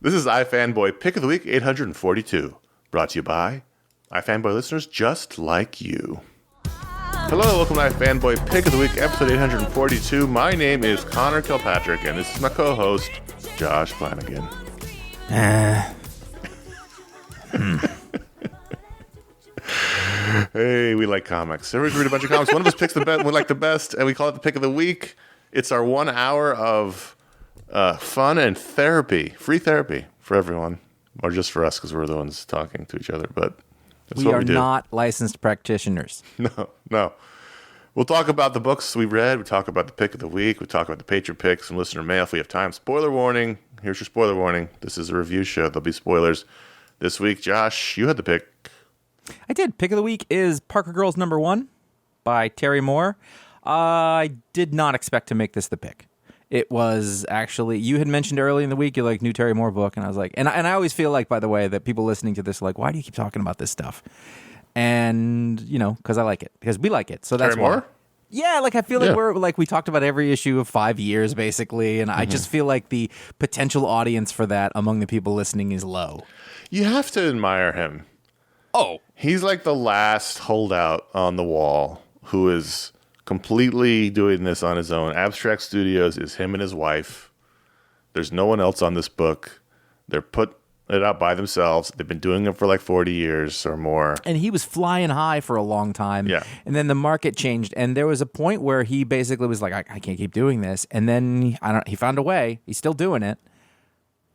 This is iFanboy Pick of the Week 842, brought to you by iFanboy listeners just like you. Hello, welcome to iFanboy Pick of the Week, episode 842. My name is Connor Kilpatrick, and this is my co-host, Josh Flanagan. Hey, we like comics. Everybody read a bunch of comics. One of us picks the best, we like the best, and we call it the Pick of the Week. It's our 1 hour of fun and therapy, free therapy for everyone, or just for us because we're the ones talking to each other. But that's what we do. We are not licensed practitioners. No. We'll talk about the books we read. We talk about the Pick of the Week. We talk about the Patron Pick, some listener mail if we have time. Spoiler warning. Here's your spoiler warning. This is a review show. There'll be spoilers this week. Josh, you had the pick. I did. Pick of the Week is Parker Girls number 1 by Terry Moore. I did not expect to make this the pick. It was actually, you had mentioned early in the week, you like new Terry Moore book, and I was like, and I always feel like, by the way, that people listening to this are like, why do you keep talking about this stuff? And, you know, because I like it. Because we like it. So that's Terry Moore? why. Yeah, like I feel like we talked about every issue of 5 years, basically, and I just feel like the potential audience for that among the people listening is low. You have to admire him. Oh. He's like the last holdout on the wall who is completely doing this on his own. Abstract Studios is him and his wife. There's no one else on this book. They're put it out by themselves. They've been doing it for like 40 years or more. And he was flying high for a long time. Yeah. And then the market changed. And there was a point where he basically was like, I can't keep doing this. And then he found a way. He's still doing it.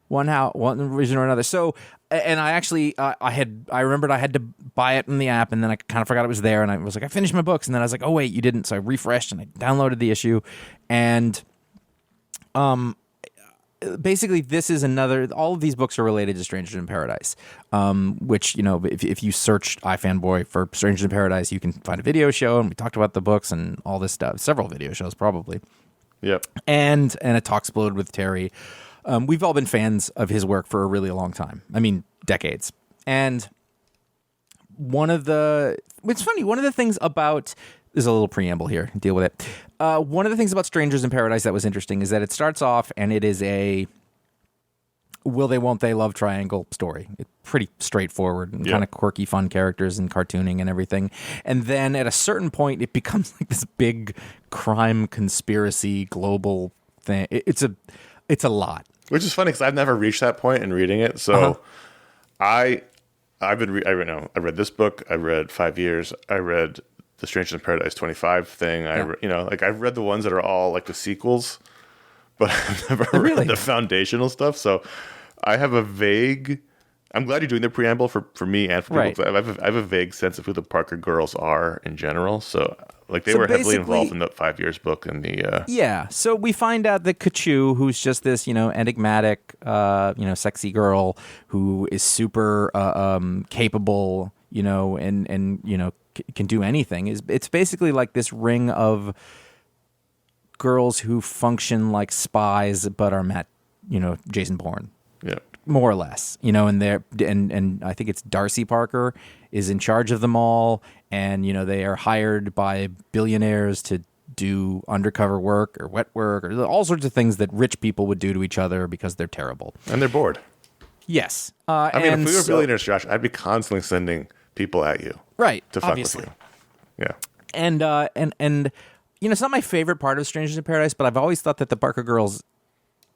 One reason or another. So, and I actually, I remembered I had to buy it in the app, and then I kind of forgot it was there, and I was like, I finished my books, and then I was like, oh wait, you didn't. So I refreshed and I downloaded the issue, and basically this is another. All of these books are related to Strangers in Paradise, which, you know, if you search iFanboy for Strangers in Paradise, you can find a video show, and we talked about the books and all this stuff. Several video shows probably. Yep. And a Talk Explode with Terry. We've all been fans of his work for a really long time. I mean, decades. And it's funny, one of the things about, there's a little preamble here, deal with it. One of the things about Strangers in Paradise that was interesting is that it starts off and it is a will they, won't they love triangle story. It's pretty straightforward and kind of quirky, fun characters and cartooning and everything. And then at a certain point, it becomes like this big crime conspiracy global thing. It's a lot. Which is funny because I've never reached that point in reading it. So I read this book. I read 5 years. I read the Strangers in Paradise 25 thing. I've read the ones that are all like the sequels, but I've never read the foundational stuff. So I have a vague. I'm glad you're doing the preamble for me and for people. I have a vague sense of who the Parker Girls are in general. So like they were heavily involved in the 5 years book and the So we find out that Kachu, who's just this, you know, enigmatic, sexy girl who is super capable, you know, and you know can do anything. It's basically like this ring of girls who function like spies but are Jason Bourne. Yeah. More or less, you know, and I think it's Darcy Parker is in charge of them all, and you know they are hired by billionaires to do undercover work or wet work or all sorts of things that rich people would do to each other because they're terrible and they're bored. Yes, I mean, if we were billionaires, Josh, I'd be constantly sending people at you, right? To fuck obviously. with you, yeah. And you know, it's not my favorite part of Strangers in Paradise, but I've always thought that the Parker Girls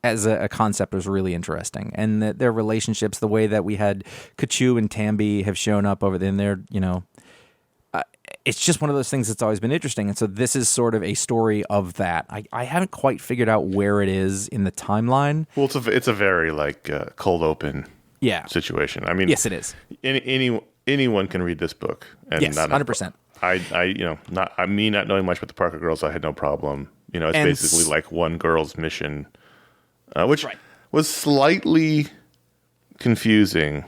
as a concept was really interesting, and that their relationships, the way that we had Kachu and Tambi have shown up over there, you know, it's just one of those things that's always been interesting. And so this is sort of a story of that. I haven't quite figured out where it is in the timeline. Well, it's a very like cold open situation. I mean, yes, it is. Anyone can read this book. And yes, 100%. Not knowing much about the Parker Girls, I had no problem. You know, it's basically like one girl's mission. Which was slightly confusing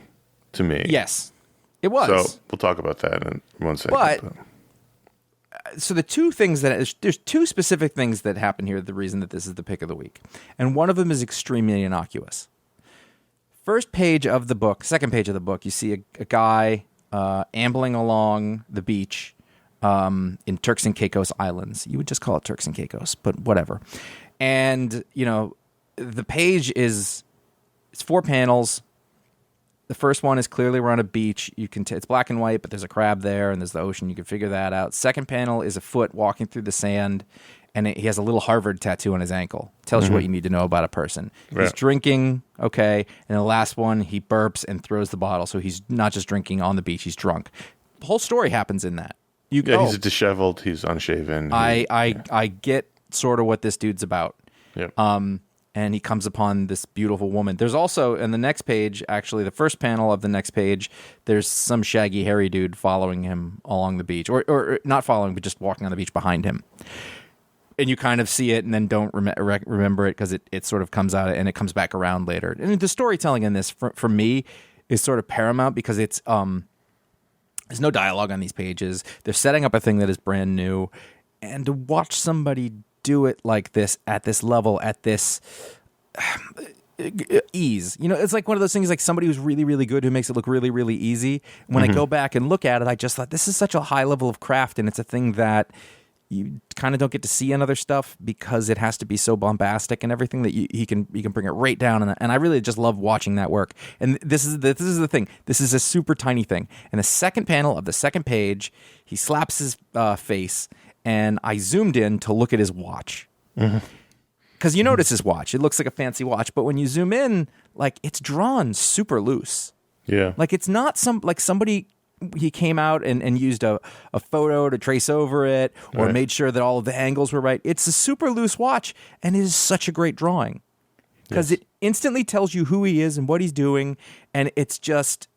to me. Yes, it was. So we'll talk about that in 1 second. But so there's two specific things that happen here. The reason that this is the pick of the week, and one of them is extremely innocuous. Second page of the book, you see a guy ambling along the beach in Turks and Caicos Islands. You would just call it Turks and Caicos, but whatever. And you know. The page is It's 4 panels. The first one is clearly we're on a beach. It's black and white, but there's a crab there, and there's the ocean. You can figure that out. Second panel is a foot walking through the sand, and he has a little Harvard tattoo on his ankle. Tells you what you need to know about a person. Right. He's drinking, okay, and the last one, he burps and throws the bottle, so he's not just drinking on the beach, he's drunk. The whole story happens in that. He's disheveled, he's unshaven. I get sort of what this dude's about. Yep. And he comes upon this beautiful woman. There's also, in the next page, actually, the first panel of the next page, there's some shaggy, hairy dude following him along the beach. Or not following, but just walking on the beach behind him. And you kind of see it and then don't remember it because it sort of comes out and it comes back around later. And the storytelling in this, for me, is sort of paramount because it's there's no dialogue on these pages. They're setting up a thing that is brand new. And to watch somebody do it like this, at this level, at this ease. It's like one of those things like somebody who's really, really good who makes it look really, really easy. When I go back and look at it, I just thought this is such a high level of craft, and it's a thing that you kind of don't get to see in other stuff because it has to be so bombastic and everything that he can bring it right down. And I really just love watching that work. And this is the thing. This is a super tiny thing. In the second panel of the second page, he slaps his face, and I zoomed in to look at his watch. Because you notice his watch. It looks like a fancy watch. But when you zoom in, like, it's drawn super loose. Yeah. Like, it's not somebody... He came out and used a photo to trace over it or made sure that all of the angles were right. It's a super loose watch, and it is such a great drawing because it instantly tells you who he is and what he's doing, and it's just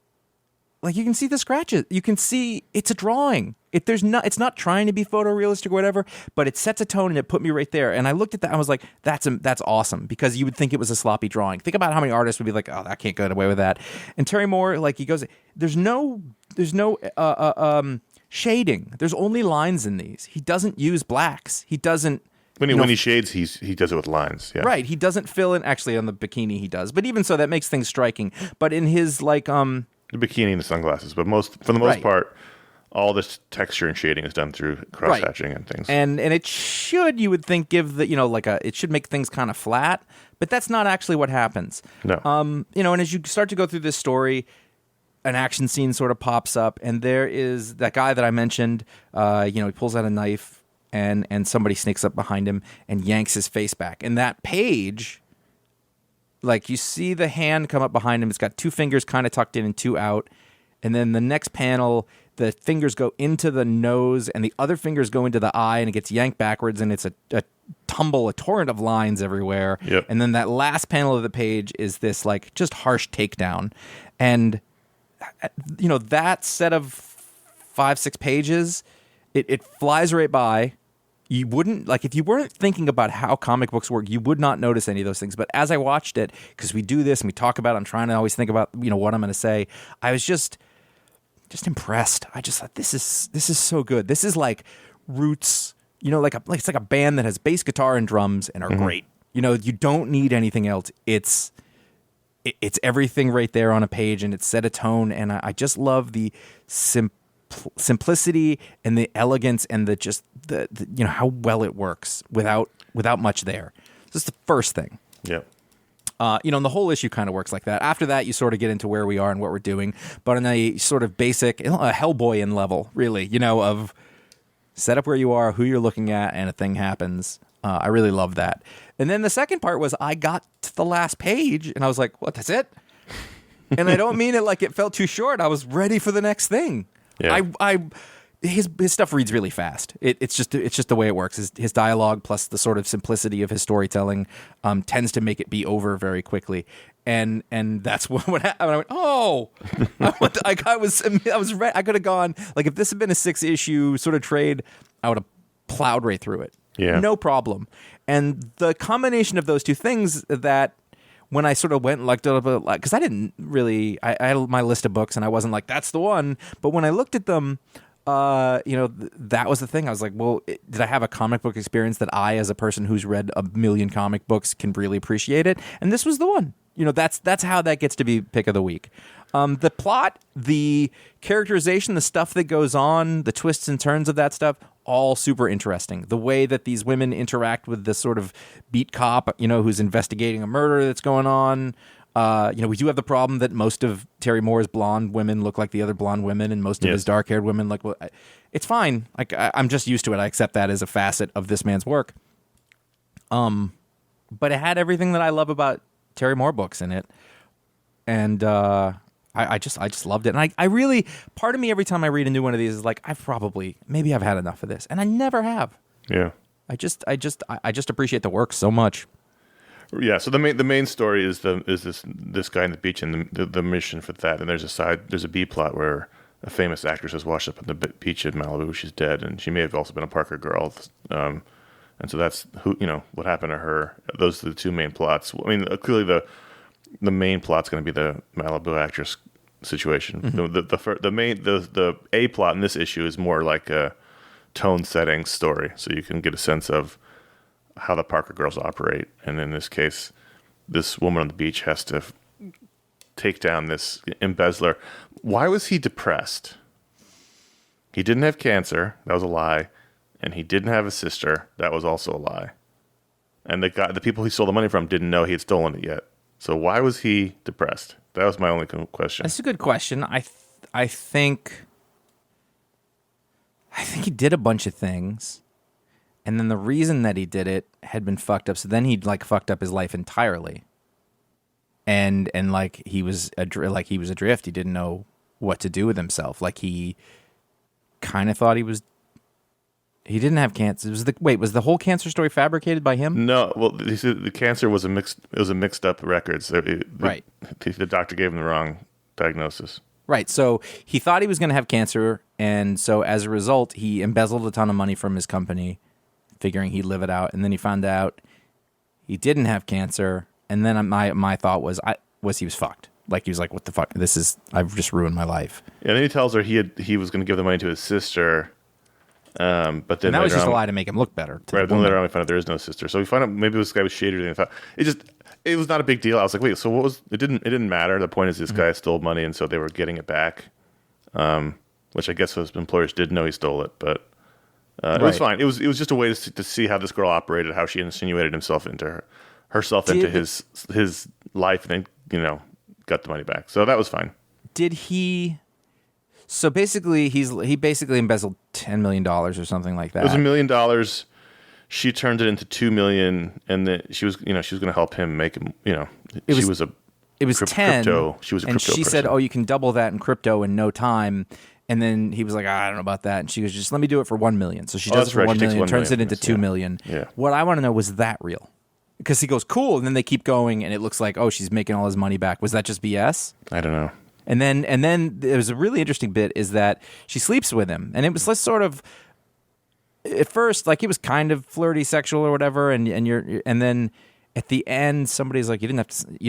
like you can see the scratches. You can see it's a drawing. It's not trying to be photorealistic or whatever, but it sets a tone and it put me right there. And I looked at that and I was like, that's awesome, because you would think it was a sloppy drawing. Think about how many artists would be like, oh, I can't get away with that. And Terry Moore, like, he goes, there's no shading. There's only lines in these. He doesn't use blacks. He doesn't. When he shades, he does it with lines. Yeah. Right. He doesn't fill in. Actually, on the bikini, he does. But even so, that makes things striking. But in his the bikini and the sunglasses, but for the most part, all this texture and shading is done through cross hatching and things. And it should, you would think, give it should make things kind of flat, but that's not actually what happens. No. And as you start to go through this story, an action scene sort of pops up, and there is that guy that I mentioned. He pulls out a knife, and somebody sneaks up behind him and yanks his face back. And that page, like, you see the hand come up behind him. It's got 2 fingers kind of tucked in and 2 out. And then the next panel, the fingers go into the nose and the other fingers go into the eye, and it gets yanked backwards, and it's a torrent of lines everywhere. Yep. And then that last panel of the page is this, like, just harsh takedown. And, that set of 5-6 pages, it flies right by. You wouldn't, like, if you weren't thinking about how comic books work, you would not notice any of those things. But as I watched it, because we do this and we talk about it, I'm trying to always think about, what I'm going to say. I was just impressed. I just thought, this is so good. This is like Roots, it's like a band that has bass guitar and drums and are great. You don't need anything else. It's everything right there on a page, and it set a tone. And I just love the simplicity and the elegance and the how well it works without much there. This is the first thing. Yeah. And the whole issue kind of works like that. After that, you sort of get into where we are and what we're doing, but on a sort of basic, a Hellboyan level, really, of set up where you are, who you're looking at, and a thing happens. I really love that. And then the second part was I got to the last page, and I was like, what, that's it? And I don't mean it like it felt too short. I was ready for the next thing. Yeah. His stuff reads really fast. It's just the way it works. His dialogue plus the sort of simplicity of his storytelling tends to make it be over very quickly. And that's what happened. I went, oh, I was ready. I could have gone, like, if this had been a 6-issue sort of trade, I would have plowed right through it. Yeah, no problem. And the combination of those two things, that when I sort of went and looked at it, because I didn't really, I had my list of books and I wasn't like, that's the one. But when I looked at them, that was the thing. I was like, well, did I have a comic book experience that I, as a person who's read a million comic books, can really appreciate it? And this was the one. That's how that gets to be pick of the week. The plot, the characterization, the stuff that goes on, the twists and turns of that stuff, all super interesting. The way that these women interact with this sort of beat cop, who's investigating a murder that's going on. We do have the problem that most of Terry Moore's blonde women look like the other blonde women, and most of his dark-haired women look. Well, it's fine. Like I'm just used to it. I accept that as a facet of this man's work. But it had everything that I love about Terry Moore books in it, and I just loved it. And I really, part of me every time I read a new one of these is like, maybe I've had enough of this, and I never have. Yeah. I just appreciate the work so much. Yeah, so the main story is this guy on the beach and the mission for that. And there's a B plot where a famous actress has washed up on the beach in Malibu. She's dead, and she may have also been a Parker girl. And so that's what happened to her. Those are the two main plots. I mean, clearly the main plot's going to be the Malibu actress situation. Mm-hmm. The A plot in this issue is more like a tone setting story, so you can get a sense of how the Parker girls operate. And in this case, this woman on the beach has to take down this embezzler. Why was he depressed? He didn't have cancer. That was a lie. And he didn't have a sister. That was also a lie. And the people he stole the money from didn't know he had stolen it yet. So why was he depressed? That was my only question. That's a good question. I think he did a bunch of things. And then the reason that he did it had been fucked up. So then he'd fucked up his life entirely. And he was adrift. He didn't know what to do with himself. Like he kind of thought he didn't have cancer. Was the whole cancer story fabricated by him? No. Well, the cancer was a mixed up record. So right. The doctor gave him the wrong diagnosis. Right. So he thought he was going to have cancer. And so as a result, he embezzled a ton of money from his company, figuring he'd live it out, and then he found out he didn't have cancer, and then my thought was he was fucked. Like he was like, "What the fuck? I've just ruined my life." And then he tells her he was going to give the money to his sister, but then that was just a lie to make him look better. Right. Then later on, we find out there is no sister. So we find out maybe this guy was shadier than he thought. It was not a big deal. I was like, wait, so what was? It didn't matter. The point is, this guy stole money, and so they were getting it back, which I guess his employers did know he stole it, but. It was fine. It was just a way to see how this girl operated, how she insinuated herself into his life, and then got the money back. So that was fine. Did he? So basically, he basically embezzled $10 million or something like that. It was $1 million. She turned it into $2 million, and then she was going to help him make him. It was 10. Crypto. She was a crypto and she person. said, "Oh, you can double that in crypto in no time." And then he was like, I don't know about that. And she was just, let me do it for $1 million. So she does it for $1 million, turns it into $2 million. Yeah. What I want to know, was that real? Because he goes, cool. And then they keep going, and it looks like, oh, she's making all his money back. Was that just BS? I don't know. And then there was a really interesting bit is that she sleeps with him. And it was sort of, at first, like it was kind of flirty, sexual or whatever. And then at the end, somebody's like, you didn't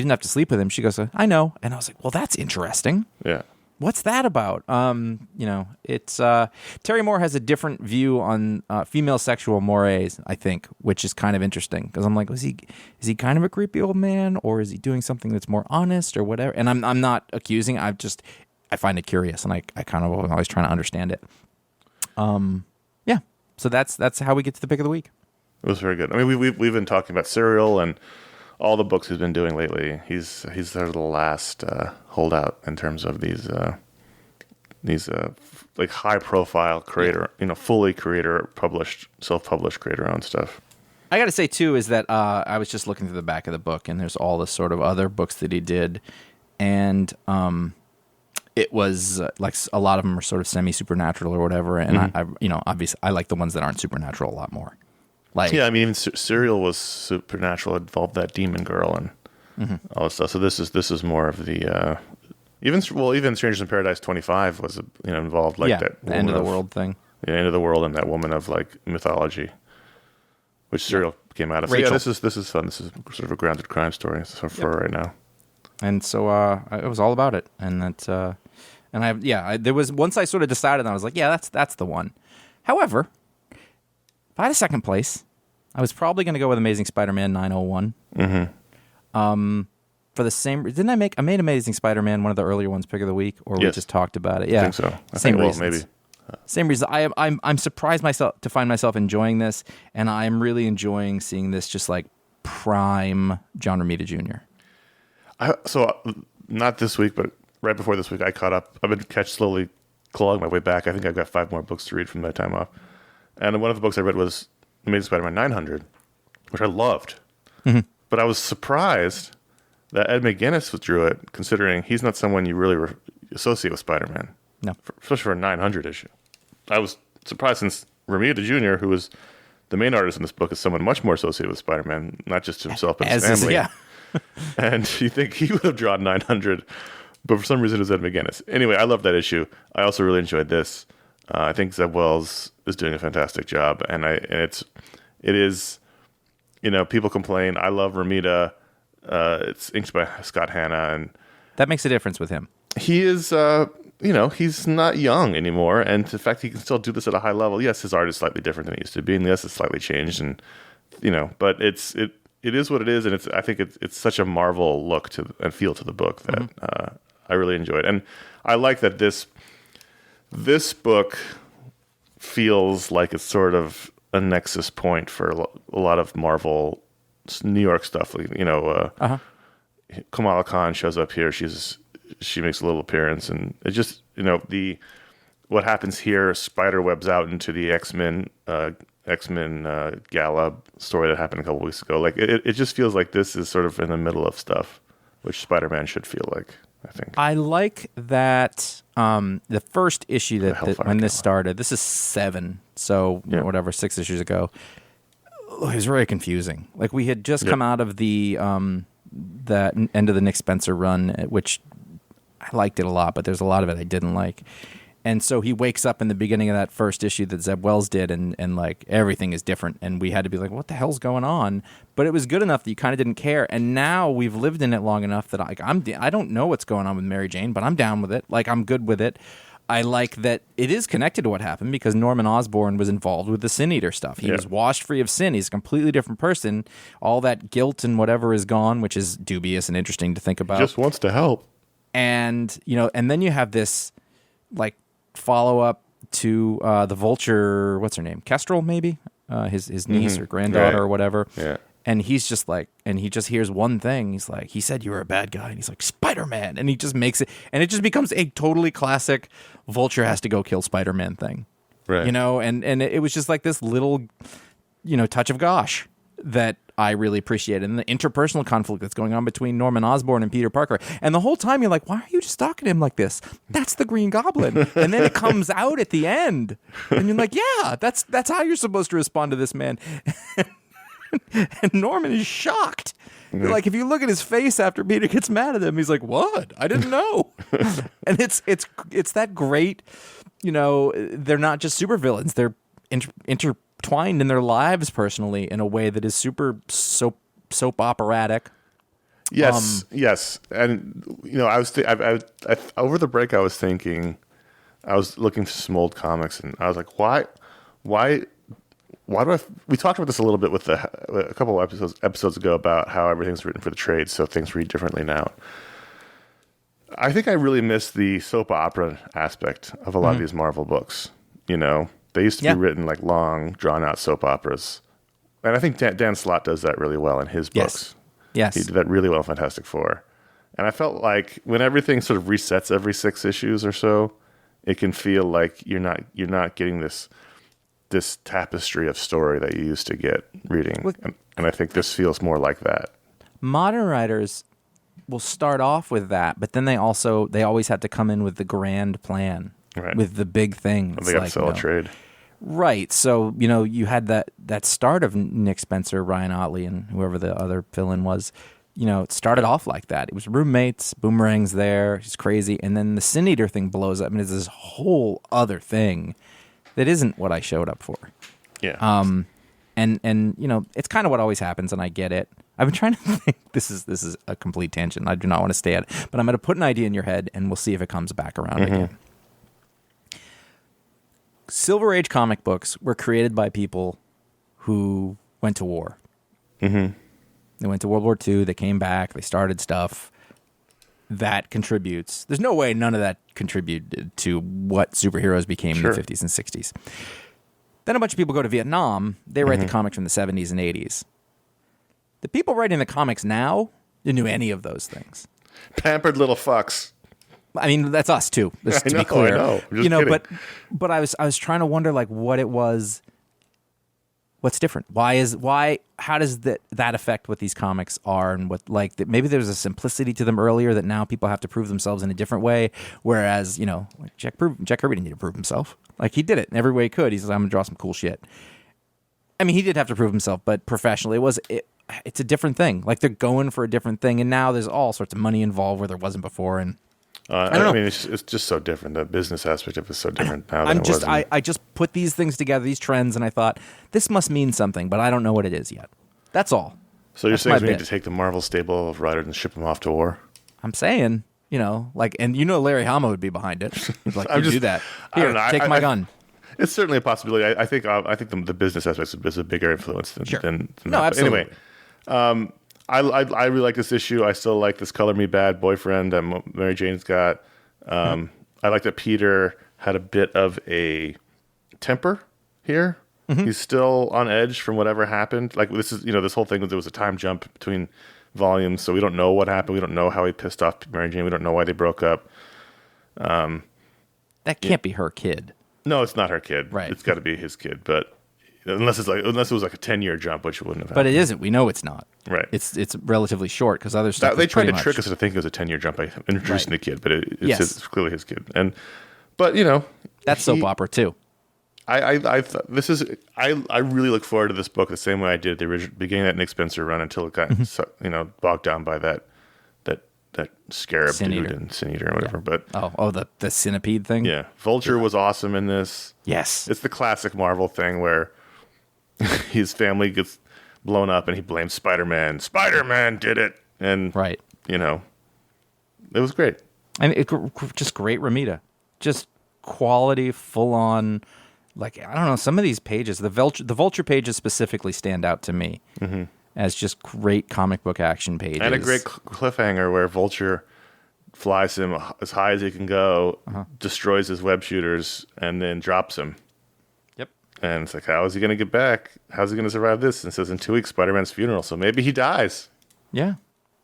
have to sleep with him. She goes, I know. And I was like, well, that's interesting. Yeah. What's that about? It's Terry Moore has a different view on female sexual mores, I think, which is kind of interesting because I'm like, is he kind of a creepy old man, or is he doing something that's more honest or whatever? And I'm not accusing. I find it curious, and I kind of always trying to understand it. Yeah. So that's how we get to the pick of the week. It was very good. I mean, we've been talking about Serial and all the books he's been doing lately. He's sort of the last holdout in terms of these like high profile creator, fully creator published, self-published creator owned stuff. I got to say too is that I was just looking through the back of the book, and there's all the sort of other books that he did, and it was like a lot of them are sort of semi supernatural or whatever, and I obviously I like the ones that aren't supernatural a lot more. Like, yeah, I mean, even Serial was supernatural. It involved that demon girl and all this stuff. So this is more of the even Strangers in Paradise 25 was involved like that the end of the world thing. Yeah, end of the world and that woman of like mythology, which Serial came out of. So, Rachel. yeah, this is fun. This is sort of a grounded crime story for right now. And so it was all about it, and that there was once I sort of decided, I was like, yeah, that's the one. However, if I had a second place, I was probably going to go with Amazing Spider-Man 901. Mm-hmm. For the same, didn't I made Amazing Spider-Man one of the earlier ones pick of the week, or we just talked about it? Yeah, I think so. Same reasons. Maybe. Same reason. I'm surprised to find myself enjoying this, and I'm really enjoying seeing this just like prime John Romita Jr. Not this week, but right before this week, I caught up. I've been slowly clawing my way back. I think I've got 5 more books to read from my time off. And one of the books I read was Amazing Spider-Man 900, which I loved. Mm-hmm. But I was surprised that Ed McGuinness withdrew it, considering he's not someone you really associate with Spider-Man. No. Especially for a 900 issue. I was surprised since Romita Jr., who was the main artist in this book, is someone much more associated with Spider-Man, not just himself, but his family. And you think he would have drawn 900, but for some reason it was Ed McGuinness. Anyway, I love that issue. I also really enjoyed this. I think Zeb Wells is doing a fantastic job, and it is, people complain. I love Romita. It's inked by Scott Hanna, and that makes a difference with him. He is, he's not young anymore, and the fact he can still do this at a high level. Yes, his art is slightly different than it used to be, and yes, it's slightly changed, and but it is what it is, and I think it's such a Marvel look to and feel to the book that I really enjoyed, and I like that this book feels like it's sort of a nexus point for a lot of Marvel New York stuff. Kamala Khan shows up here. She makes a little appearance, and it just what happens here spiderwebs out into the X-Men gala story that happened a couple weeks ago. Like it just feels like this is sort of in the middle of stuff, which Spider-Man should feel like. I think I like that the first issue that when this started. This is 7, so whatever 6 issues ago. It was very confusing. Like we had just come out of the end of the Nick Spencer run, which I liked it a lot, but there's a lot of it I didn't like. And so he wakes up in the beginning of that first issue that Zeb Wells did, and like everything is different, and we had to be like, what the hell's going on? But it was good enough that you kind of didn't care. And now we've lived in it long enough that I don't know what's going on with Mary Jane, but I'm down with it. Like I'm good with it. I like that it is connected to what happened because Norman Osborn was involved with the Sin Eater stuff. He was washed free of sin. He's a completely different person. All that guilt and whatever is gone, which is dubious and interesting to think about. He just wants to help. And and then you have this like follow up to the Vulture. What's her name? Kestrel, maybe his niece or granddaughter or whatever. Yeah. And he's just like, and he just hears one thing. He's like, he said you were a bad guy. And he's like, Spider-Man. And he just makes it. And it just becomes a totally classic Vulture has to go kill Spider-Man thing. Right. And it was just like this little, touch of gosh that I really appreciated. And the interpersonal conflict that's going on between Norman Osborn and Peter Parker. And the whole time you're like, why are you just talking to him like this? That's the Green Goblin. And then it comes out at the end. And you're like, yeah, that's how you're supposed to respond to this man. And Norman is shocked. Mm-hmm. Like if you look at his face after Peter gets mad at him, he's like, "What? I didn't know." And it's that great. They're not just supervillains; they're intertwined in their lives personally in a way that is super soap operatic. Yes, yes, and I was over the break. I was thinking, I was looking through some old comics, and I was like, why do we talked about this a little bit with a couple of episodes ago about how everything's written for the trade, so things read differently now. I think I really miss the soap opera aspect of a lot of these Marvel books. They used to be written like long, drawn-out soap operas. And I think Dan Slott does that really well in his books. Yes. He did that really well in Fantastic Four. And I felt like when everything sort of resets every 6 issues or so, it can feel like you're not getting this tapestry of story that you used to get reading. And I think this feels more like that. Modern writers will start off with that, but then they always have to come in with the grand plan, right, with the big things. They have to sell a trade. Right. So, you had that start of Nick Spencer, Ryan Otley, and whoever the other villain was. It started off like that. It was roommates, Boomerang's there, he's crazy, and then the Sin Eater thing blows up, and it's this whole other thing that isn't what I showed up for. Yeah. And it's kind of what always happens, and I get it. I've been trying to think. This is a complete tangent. I do not want to stay at it, but I'm going to put an idea in your head, and we'll see if it comes back around again. Silver Age comic books were created by people who went to war. Mm-hmm. They went to World War II. They came back. They started stuff. That contributes. There's no way none of that contributed to what superheroes became in the 50s and 60s. Then a bunch of people go to Vietnam. They write the comics from the 70s and 80s. The people writing the comics now You knew any of those things. Pampered little fucks. I mean, that's us too. Just to be clear, I know. I'm just kidding. but I was trying to wonder like what it was. What's different? How does that affect what these comics are, and what like maybe there's a simplicity to them earlier that now people have to prove themselves in a different way. Whereas like Jack Kirby didn't need to prove himself. Like he did it in every way he could. He says, "I'm gonna draw some cool shit." I mean, he did have to prove himself, but professionally, it's a different thing. Like they're going for a different thing, and now there's all sorts of money involved where there wasn't before, and. I don't know. I mean, it's just so different. The business aspect of it is so different now than it was. I just put these things together, these trends, and I thought this must mean something, but I don't know what it is yet. That's all. So you're saying we need to take the Marvel stable of writers and ship them off to war? I'm saying, and Larry Hama would be behind it. He's like, do that. Here, take my gun. It's certainly a possibility. I think the business aspect is a bigger influence than no, that. absolutely. But anyway, I really like this issue. I still like this Color Me Bad boyfriend that Mary Jane's got. I like that Peter had a bit of a temper here. Mm-hmm. He's still on edge from whatever happened. Like this is, this whole thing, there was a time jump between volumes, so we don't know what happened. We don't know how he pissed off Mary Jane. We don't know why they broke up. That can't be her kid. No, it's not her kid. Right. It's got to be his kid, but unless it was like a 10-year jump, which it wouldn't have happened. But it isn't. We know it's not. Right. It's relatively short because other stuff. They tried to trick us to think it was a 10-year jump by introducing the kid, but it's clearly his kid. But that's soap opera too. I really look forward to this book the same way I did the original beginning of that Nick Spencer run until it got bogged down by that scarab dude and Sin Eater or whatever. Yeah. But the centipede thing. Yeah, Vulture was awesome in this. Yes, it's the classic Marvel thing where his family gets blown up and he blames Spider-Man. Spider-Man did it, and right. It was great. And just great Ramita, just quality, full on. Like I don't know, some of these pages, the Vulture pages specifically stand out to me as just great comic book action pages, and a great cliffhanger where Vulture flies him as high as he can go, destroys his web shooters, and then drops him. Yep. And it's like, how is he going to get back? How's he going to survive this? And it says in 2 weeks, Spider-Man's funeral, so maybe he dies. Yeah,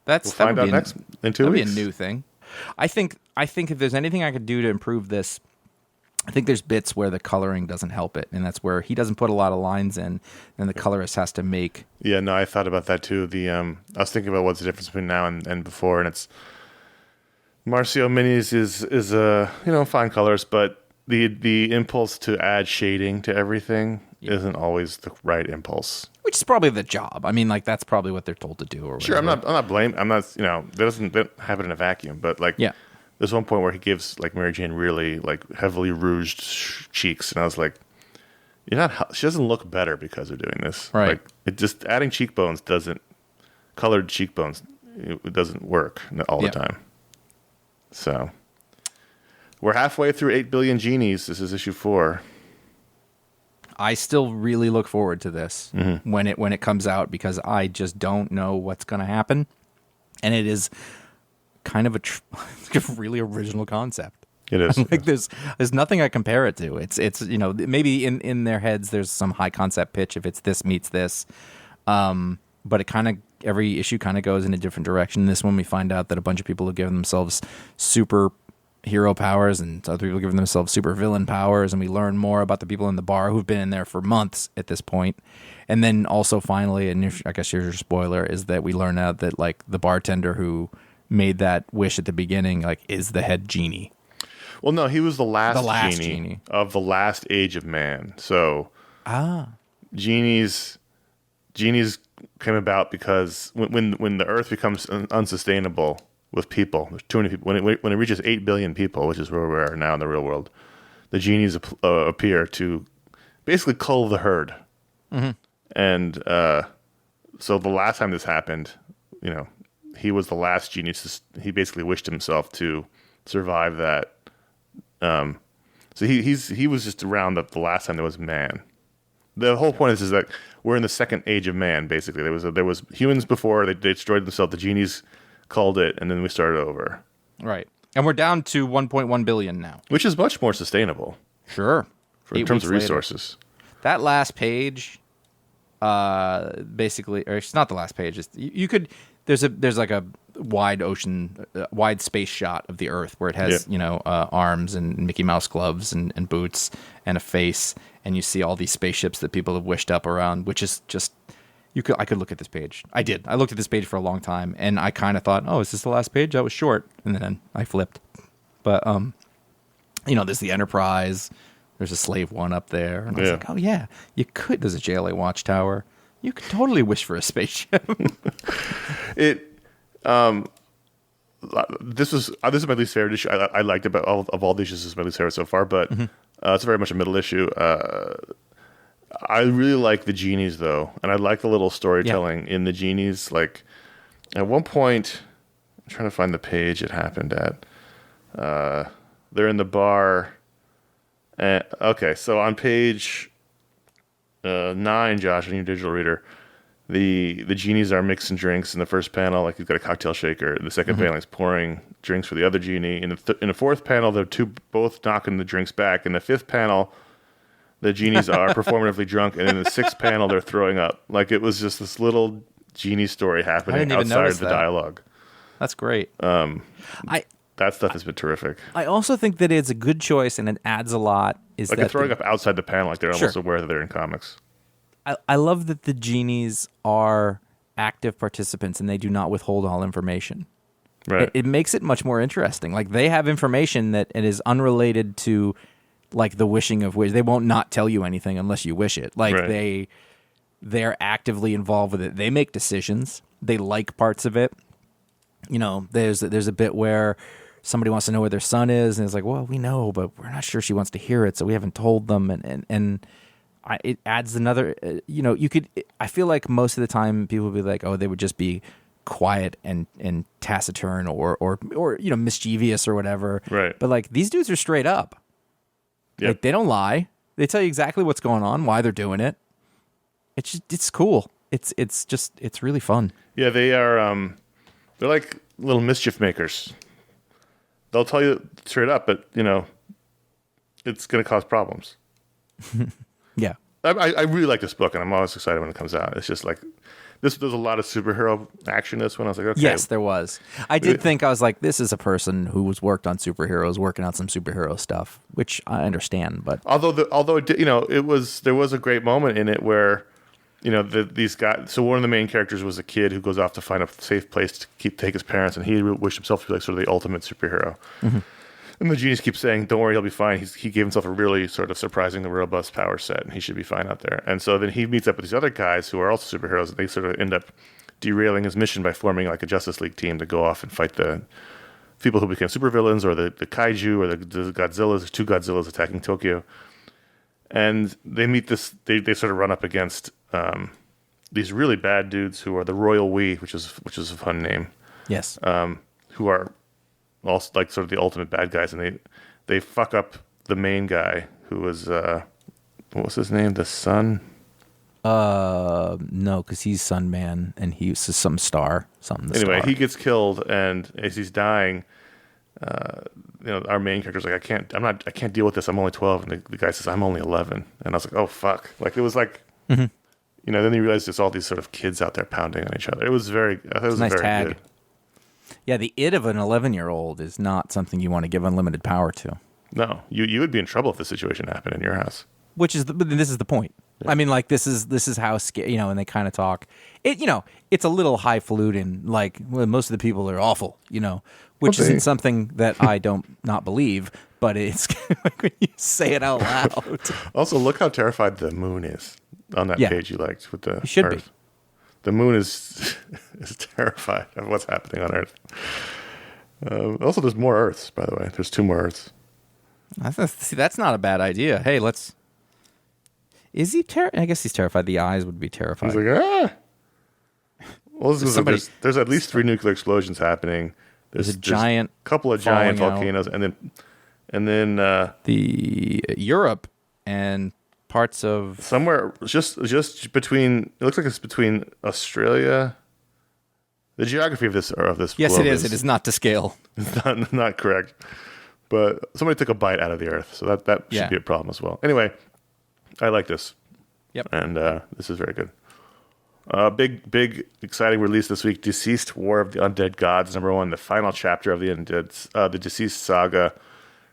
we'll find out in 2 weeks. That'd be a new thing. I think if there's anything I could do to improve this. I think there's bits where the coloring doesn't help it, and that's where he doesn't put a lot of lines in, and the colorist has to make. Yeah, no, I thought about that too. I was thinking about what's the difference between now and before, and it's Marcio Minis is fine colors, but the impulse to add shading to everything isn't always the right impulse. Which is probably the job. I mean, like that's probably what they're told to do. Or sure, I'm not blaming. I'm not. That doesn't happen in a vacuum, but like yeah. There's one point where he gives like Mary Jane really like heavily rouged cheeks, and I was like, "You're not." She doesn't look better because of doing this. Right. Like it just adding cheekbones colored cheekbones. It doesn't work all the time. So we're halfway through 8 billion Genies. This is issue 4. I still really look forward to this when it comes out because I just don't know what's going to happen, and it is. Kind of a really original concept. It is. Like there's nothing I compare it to. It's maybe in their heads there's some high concept pitch if it's this meets this, but it kind of every issue kind of goes in a different direction. This one we find out that a bunch of people have given themselves super hero powers and other people have given themselves super villain powers, and we learn more about the people in the bar who've been in there for months at this point. And then also finally, and I guess here's your spoiler, is that we learn out that like the bartender who made that wish at the beginning, like, is the head genie. Well, no, he was the last genie of the last age of man. So, genies came about because when the Earth becomes unsustainable with people, there's too many people. When it reaches 8 billion people, which is where we are now in the real world, the genies appear to basically cull the herd. And so the last time this happened, he was the last genie. He basically wished himself to survive that. So he was just around the last time there was man. The whole point is that we're in the second age of man. Basically, there was humans before they destroyed themselves. The genies called it, and then we started over. Right, and we're down to 1.1 billion now, which is much more sustainable. Sure, in terms of resources. Later. That last page, basically, or it's not the last page. You could. there's like a wide wide space shot of the Earth where it has arms and Mickey Mouse gloves and boots and a face, and you see all these spaceships that people have wished up around, which is just I could look at this page. I did. I looked at this page for a long time, and I kind of thought, oh, is this the last page? That was short, and then I flipped. But there's the Enterprise. There's a Slave One up there, and I was like, oh yeah, you could. There's a JLA Watchtower. You could totally wish for a spaceship. This is my least favorite issue. I liked about all the issues. This is my least favorite so far, but it's very much a middle issue. I really like the Genies though, and I like the little storytelling in the Genies. Like at one point, I'm trying to find the page it happened at. They're in the bar. Okay, so on page 9, Josh, on your digital reader, the Genies are mixing drinks in the first panel. Like you've got a cocktail shaker. In the second panel, he's pouring drinks for the other Genie. In the fourth panel, they're both knocking the drinks back. In the fifth panel, the Genies are performatively drunk, and in the sixth panel, they're throwing up. Like it was just this little Genie story happening outside of the dialogue. That's great. That stuff has been terrific. I also think that it's a good choice, and it adds a lot. Is like that they're throwing up outside the panel, like they're almost aware that they're in comics. I love that the Genies are active participants, and they do not withhold all information. Right. It makes it much more interesting. Like they have information that it is unrelated to, like the wishing of wish. They won't not tell you anything unless you wish it. Like they're actively involved with it. They make decisions. They like parts of it. There's a bit where somebody wants to know where their son is, and it's like, well, we know, but we're not sure she wants to hear it, so we haven't told them. It adds another. You could. I feel like most of the time people would be like, oh, they would just be quiet and taciturn or mischievous or whatever. Right. But like these dudes are straight up. Yep. Like they don't lie. They tell you exactly what's going on, why they're doing it. It's cool. It's really fun. Yeah, they are. They're like little mischief makers. They'll tell you straight up, but it's going to cause problems. Yeah, I really like this book, and I'm always excited when it comes out. It's just like there's a lot of superhero action in this one. I was like, okay, yes, there was. I did think I was like, this is a person who was worked on superheroes, working on some superhero stuff, which I understand. But although there was a great moment in it where. These guys. So one of the main characters was a kid who goes off to find a safe place to take his parents, and he wished himself to be like sort of the ultimate superhero. Mm-hmm. And the Genies keep saying, "Don't worry, he'll be fine." He gave himself a really sort of surprisingly robust power set, and he should be fine out there. And so then he meets up with these other guys who are also superheroes, and they sort of end up derailing his mission by forming like a Justice League team to go off and fight the people who became supervillains, or the kaiju, or the Godzillas, 2 Godzillas attacking Tokyo. And they meet this. They sort of run up against these really bad dudes who are the Royal We, which is a fun name. Yes. Who are also like sort of the ultimate bad guys, and they fuck up the main guy who was what was his name? The Sun. No, because he's Sunman, and he's some star. Anyway, he gets killed, and as he's dying. Our main character's like, I can't deal with this. I'm only 12, and the guy says, I'm only 11, and I was like, oh fuck! Like it was like, then you realize there's all these sort of kids out there pounding on each other. It was very, I thought it was nice very tag. good. Yeah, the id of an 11-year-old is not something you want to give unlimited power to. No, you would be in trouble if this situation happened in your house. But this is the point. Yeah. I mean, like this is how and they kind of talk. It's a little highfalutin. Like most of the people are awful. Which isn't something that I don't not believe, but it's like when you say it out loud. Also, look how terrified the moon is on that page you liked with the Earth. Be. The moon is terrified of what's happening on Earth. Also, there's more Earths, by the way. There's 2 more Earths. See, that's not a bad idea. Hey, Is he I guess he's terrified. The eyes would be terrified. He's like, ah! Well, there's at least 3 nuclear explosions happening. There's a couple of giant volcanoes, and then the Europe and parts of somewhere just between. It looks like it's between Australia. The geography of this yes, it is. It is not to scale. It's not correct. But somebody took a bite out of the Earth, so that should be a problem as well. Anyway, I like this. Yep. And this is very good. Big, exciting release this week. DCeased: War of the Undead Gods, #1, the final chapter of the Undead, the DCeased saga,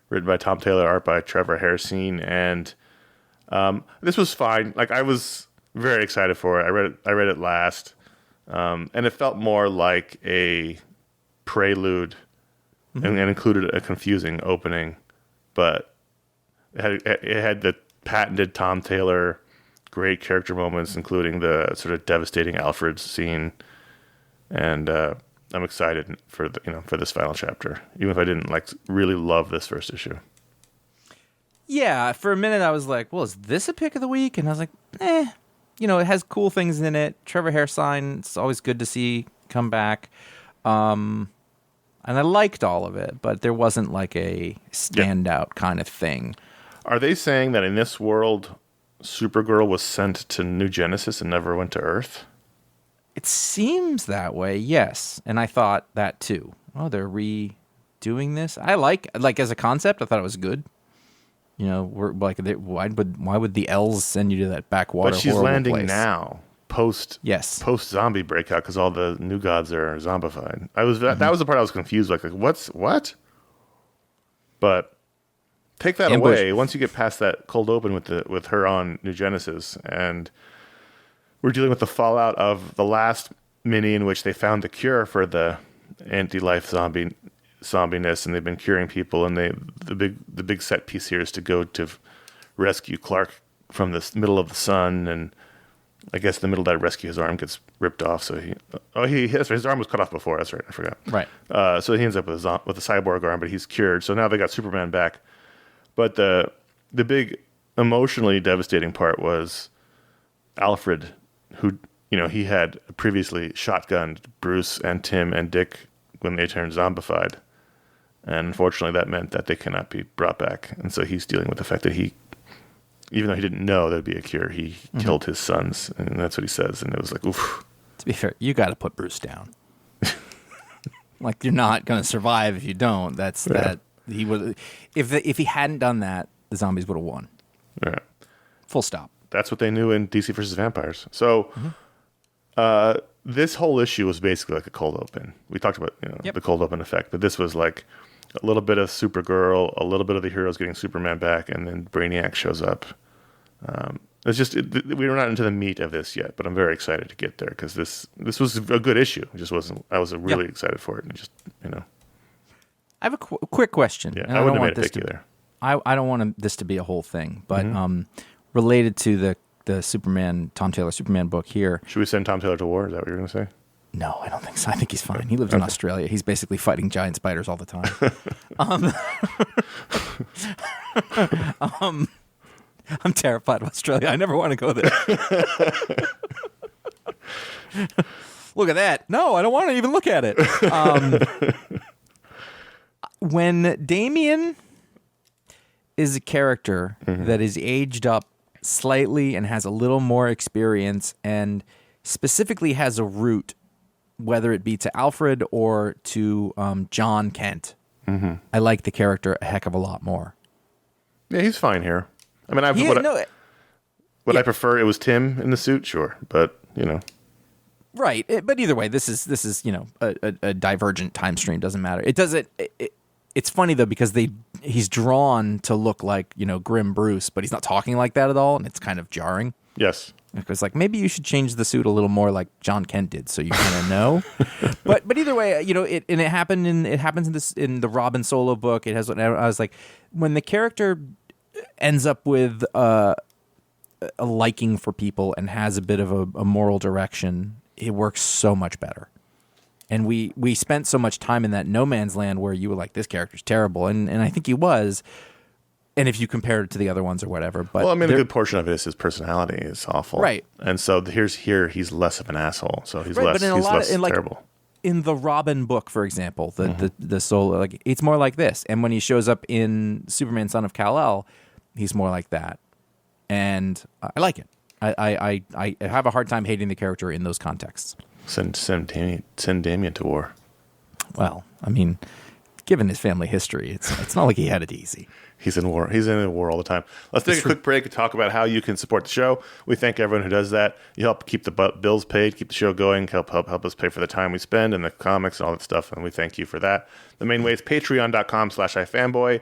written by Tom Taylor, art by Trevor Hairsine, and this was fine. Like, I was very excited for it. I read it last, and it felt more like a prelude, and included a confusing opening, but it had the patented Tom Taylor great character moments, including the sort of devastating Alfred scene, and I'm excited for for this final chapter, even if I didn't really love this first issue. Yeah, for a minute I was like, well, is this a pick of the week? And I was like, it has cool things in it. Trevor Hairsine, it's always good to see come back. And I liked all of it, but there wasn't like a standout kind of thing. Are they saying that in this world, Supergirl was sent to New Genesis and never went to Earth? It seems that way, yes. And I thought that too. Oh, they're redoing this? I like as a concept, I thought it was good. We're like, why would the L's send you to that backwater? But she's landing place? Now, post zombie breakout, because all the new gods are zombified. That was the part I was confused. Like what? But take that away. Once you get past that cold open with her on New Genesis, and we're dealing with the fallout of the last mini in which they found the cure for the anti-life zombiness, and they've been curing people, and the big set piece here is to go to rescue Clark from the middle of the sun, and I guess in the middle of that rescue his arm gets ripped off, so his arm was cut off before, that's right, I forgot. Right. So he ends up with a cyborg arm, but he's cured, so now they got Superman back. But the big emotionally devastating part was Alfred, who he had previously shotgunned Bruce and Tim and Dick when they turned zombified. And unfortunately, that meant that they cannot be brought back. And so he's dealing with the fact that even though he didn't know there'd be a cure, he killed his sons. And that's what he says. And it was like, oof. To be fair, you got to put Bruce down. Like, you're not going to survive if you don't. That he would. If he hadn't done that, the zombies would have won. Yeah. Full stop. That's what they knew in DC versus Vampires. So this whole issue was basically like a cold open. We talked about the cold open effect, but this was like a little bit of Supergirl, a little bit of the heroes getting Superman back, and then Brainiac shows up. It's just we were not into the meat of this yet, but I'm very excited to get there because this was a good issue. It just wasn't. I was really excited for it, and just I have a quick question. Yeah, I wouldn't have made a pick either. I don't want this to be a whole thing, but related to the Superman, Tom Taylor Superman book here. Should we send Tom Taylor to war? Is that what you're going to say? No, I don't think so. I think he's fine. He lives in Australia. He's basically fighting giant spiders all the time. I'm terrified of Australia. I never want to go there. Look at that. No, I don't want to even look at it. When Damian is a character that is aged up slightly and has a little more experience and specifically has a root, whether it be to Alfred or to John Kent, I like the character a heck of a lot more. Yeah, he's fine here. I mean, I prefer it was Tim in the suit, sure, but right. But either way, this is a divergent time stream. Doesn't matter. It doesn't. It's funny though because he's drawn to look like grim Bruce, but he's not talking like that at all, and it's kind of jarring. Yes. Because maybe you should change the suit a little more like John Kent did, so you kind of know. but either way, it happens in the Robin solo book. It has. I was like, when the character ends up with a liking for people and has a bit of a moral direction, it works so much better. And we spent so much time in that no man's land where you were like, this character's terrible, and I think he was. And if you compare it to the other ones or whatever, but a good portion of it is his personality is awful, right? And so he's less of an asshole, so he's less terrible. In the Robin book, for example, the solo, it's more like this, and when he shows up in Superman: Son of Kal-El, he's more like that, and I like it. I have a hard time hating the character in those contexts. Send Damian to war. Well, I mean, given his family history, it's not like he had it easy. He's in war. He's in a war all the time. Let's take a quick break and talk about how you can support the show. We thank everyone who does that. You help keep the bills paid, keep the show going, help us pay for the time we spend and the comics and all that stuff, and we thank you for that. The main way is patreon.com/iFanboy.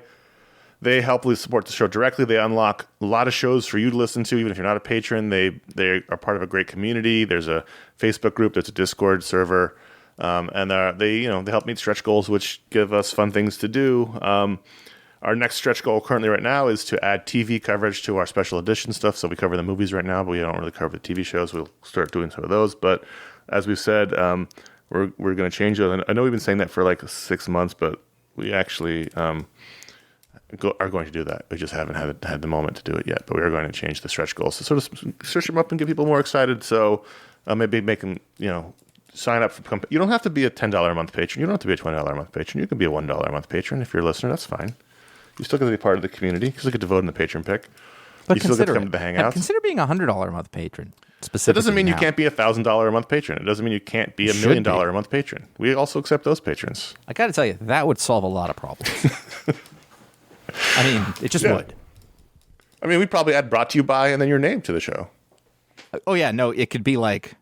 They help you support the show directly. They unlock a lot of shows for you to listen to, even if you're not a patron. They are part of a great community. There's a Facebook group. There's a Discord server. And they help meet stretch goals, which give us fun things to do. Our next stretch goal currently right now is to add TV coverage to our special edition stuff. So we cover the movies right now, but we don't really cover the TV shows. We'll start doing some of those. But as we said, we're going to change those. And I know we've been saying that for like 6 months, but we actually are going to do that. We just haven't had the moment to do it yet. But we are going to change the stretch goals to sort of search them up and get people more excited. So maybe make them, sign up for. You don't have to be a $10 a month patron. You don't have to be a $20 a month patron. You can be a $1 a month patron if you're a listener. That's fine. You still get to be part of the community. You still get to vote in the Patron Pick. But you still get to come to the Hangouts. Consider being a $100 a month patron. That doesn't mean you can't be a $1,000 a month patron. It doesn't mean you can't be a $1 million a month patron. We also accept those patrons. I got to tell you, that would solve a lot of problems. I mean, it just would. I mean, we'd probably add brought to you by and then your name to the show. Oh, yeah. No, it could be like...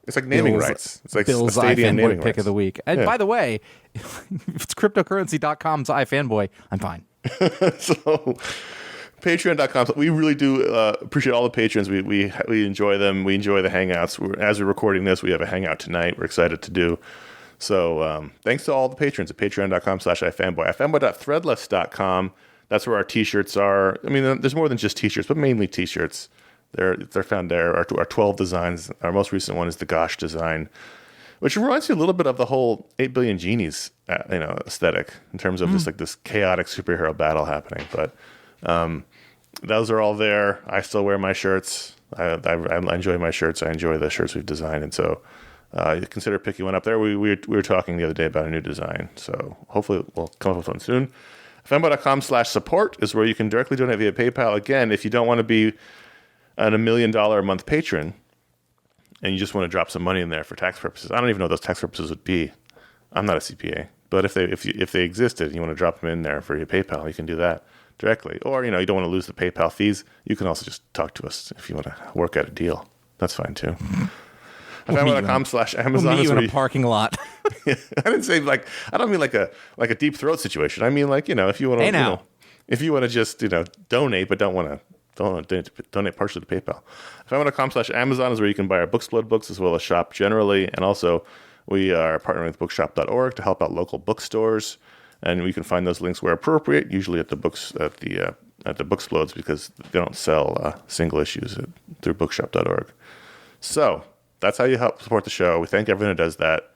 It's like naming rights. It's like Bill's stadium naming pick rights. of the week. And by the way, if it's cryptocurrency.com's iFanboy, I'm fine. So patreon.com. We really do appreciate all the patrons. We enjoy them. We enjoy the hangouts. As we're recording this, we have a hangout tonight. We're excited to do. So thanks to all the patrons at patreon.com/iFanboy. iFanboy.threadless.com. That's where our t-shirts are. I mean, there's more than just t-shirts, but mainly t-shirts. They're found there. Our 12 designs. Our most recent one is the Gosh design, which reminds you a little bit of the whole 8 billion Genies, aesthetic in terms of this chaotic superhero battle happening. But those are all there. I still wear my shirts. I enjoy my shirts. I enjoy the shirts we've designed, and so consider picking one up there. We were talking the other day about a new design, so hopefully we'll come up with one soon. Fanboy.com/support is where you can directly donate via PayPal. Again, if you don't want to be a $1 million a month patron, and you just want to drop some money in there for tax purposes. I don't even know what those tax purposes would be. I'm not a CPA, but if they existed, and you want to drop them in there for your PayPal, you can do that directly. Or you don't want to lose the PayPal fees. You can also just talk to us if you want to work out a deal. That's fine too. Fanboy.com/Amazon. We'll meet you in a parking lot. I didn't say I don't mean like a deep throat situation. I mean if you want to if you want to just donate but don't want to. Donate partially to PayPal. Fanboy.com/Amazon is where you can buy our Booksplode books as well as shop generally. And also, we are partnering with bookshop.org to help out local bookstores. And we can find those links where appropriate, usually at the Booksplodes, because they don't sell single issues through bookshop.org. So that's how you help support the show. We thank everyone who does that.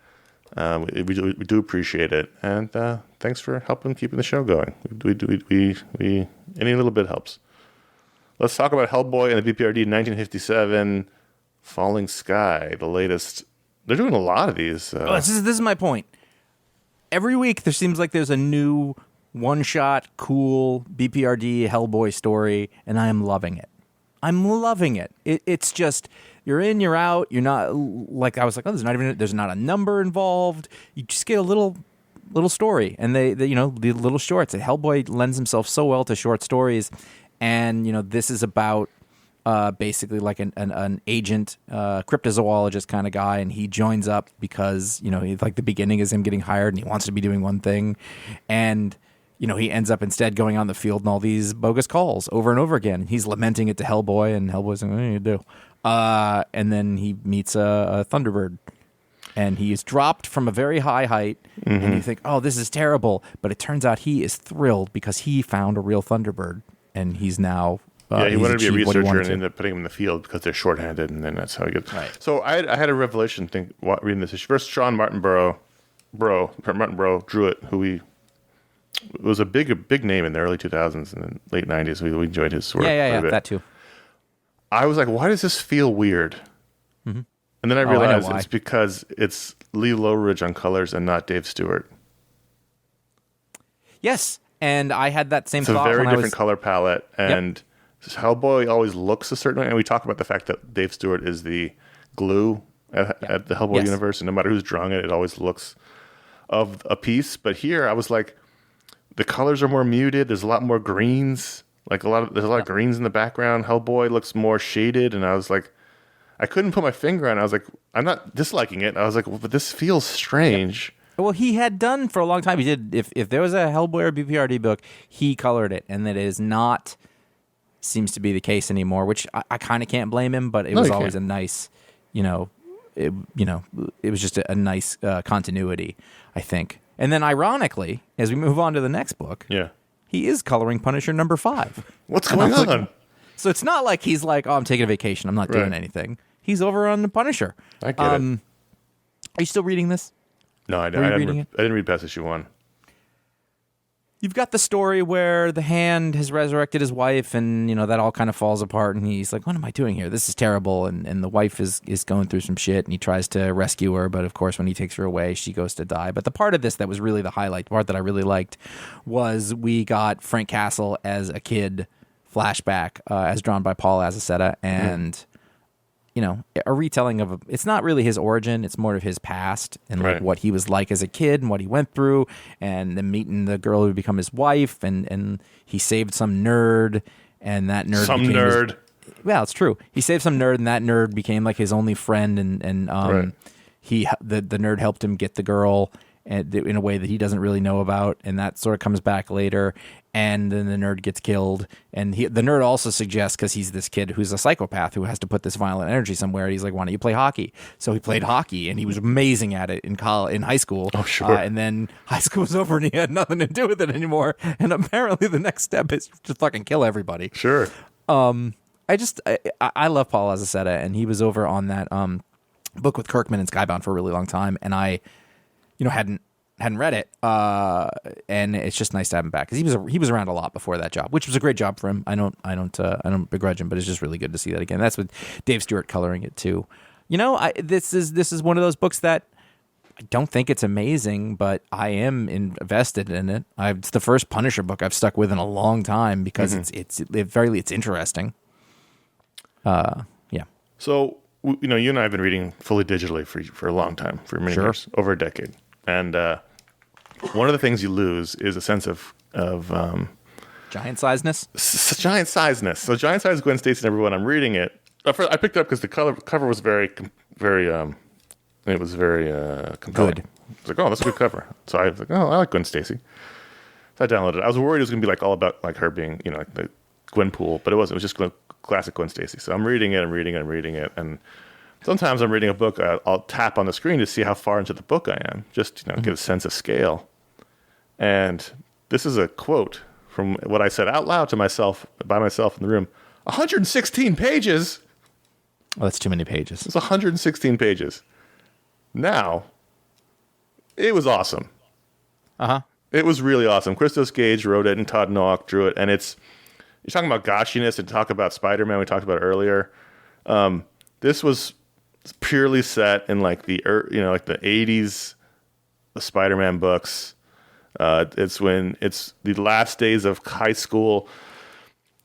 We do appreciate it. And thanks for helping keeping the show going. We any little bit helps. Let's talk about Hellboy and the B.P.R.D. 1957 Falling Sky, the latest. They're doing a lot of these. This is my point. Every week there seems like there's a new one-shot, cool B.P.R.D. Hellboy story, and I am loving it. I'm loving it. It's just, you're in, you're out. You're not, like, I was like, there's not a number involved. You just get a little story. And the little shorts. And Hellboy lends himself so well to short stories. And, this is about basically like an agent, cryptozoologist kind of guy. And he joins up because, like the beginning is him getting hired and he wants to be doing one thing. And, he ends up instead going on the field and all these bogus calls over and over again. He's lamenting it to Hellboy and Hellboy's like, what do you do? And then he meets a Thunderbird. And he is dropped from a very high height. Mm-hmm. And you think, oh, this is terrible. But it turns out he is thrilled because he found a real Thunderbird. And he's now... he wanted to be a researcher and ended up putting him in the field because they're shorthanded, and then that's how he gets... Right. So I had a revelation thing reading this issue. First, Sean Martinborough drew it, who was a big name in the early 2000s and late 90s. We enjoyed his work. Yeah, that too. I was like, why does this feel weird? Mm-hmm. And then I realized it's because it's Lee Lowridge on colors and not Dave Stewart. Yes, and I had that same thought. It's a very different color palette, and Hellboy always looks a certain way. And we talk about the fact that Dave Stewart is the glue at the Hellboy universe, and no matter who's drawing it, it always looks of a piece. But here, I was like, the colors are more muted. There's a lot more greens. There's a lot of greens in the background. Hellboy looks more shaded, and I was like, I couldn't put my finger on it. I was like, I'm not disliking it. I was like, well, but this feels strange. Well, he had done for a long time. He did. If there was a Hellboy or B.P.R.D book, he colored it, and that is not seems to be the case anymore. Which I kind of can't blame him, but it was always a nice, it was just a nice continuity, I think. And then, ironically, as we move on to the next book, he is coloring Punisher number 5. What's going on? So it's not like he's like, oh, I'm taking a vacation. I'm not doing anything. He's over on the Punisher. I get it. Are you still reading this? No, I didn't read past issue 1. You've got the story where the Hand has resurrected his wife, and that all kind of falls apart, and he's like, what am I doing here? This is terrible. And the wife is going through some shit, and he tries to rescue her, but of course when he takes her away, she goes to die. But the part of this that was really the highlight, the part that I really liked, was we got Frank Castle as a kid flashback, as drawn by Paul Azaceta, and a retelling of it's not really his origin, it's more of his past and like what he was like as a kid and what he went through, and then meeting the girl who would become his wife, and he saved some nerd, and that nerd well, it's true. He saved some nerd, and that nerd became like his only friend, and the nerd helped him get the girl in a way that he doesn't really know about, and that sort of comes back later. And then the nerd gets killed, and the nerd also suggests, because he's this kid who's a psychopath who has to put this violent energy somewhere, he's like, why don't you play hockey? So he played hockey, and he was amazing at it in high school. Oh, sure. And then high school was over, and he had nothing to do with it anymore, and apparently the next step is to fucking kill everybody. Sure. I love Paul Azaceta, and he was over on that book with Kirkman and Skybound for a really long time, and I hadn't read it, and it's just nice to have him back, because he was around a lot before that job, which was a great job for him. I don't begrudge him, but it's just really good to see that again. That's with Dave Stewart coloring it too. This is one of those books that I don't think it's amazing, but I am invested in it. It's the first Punisher book I've stuck with in a long time, because it's interesting. Yeah. So you and I have been reading fully digitally for a long time, for many years, over a decade. And one of the things you lose is a sense of giant sizeness. Giant sizeness. So giant size Gwen Stacy number 1. I'm reading it. I picked it up because the cover was very compelling. Good. I was like, oh, that's a good cover. So I was like, oh, I like Gwen Stacy. So I downloaded it. I was worried it was going to be like all about like her being, like the Gwenpool, but it wasn't. It was just classic Gwen Stacy. So I'm reading it, and sometimes I'm reading a book, I'll tap on the screen to see how far into the book I am, just to get a sense of scale. And this is a quote from what I said out loud to myself, by myself in the room. 116 pages! Oh, that's too many pages. It's 116 pages. Now, it was awesome. Uh-huh. It was really awesome. Christos Gage wrote it, and Todd Nowak drew it, and you're talking about goshiness and talk about Spider-Man we talked about earlier. This was purely set in like the 80s Spider-Man books. It's the last days of high school.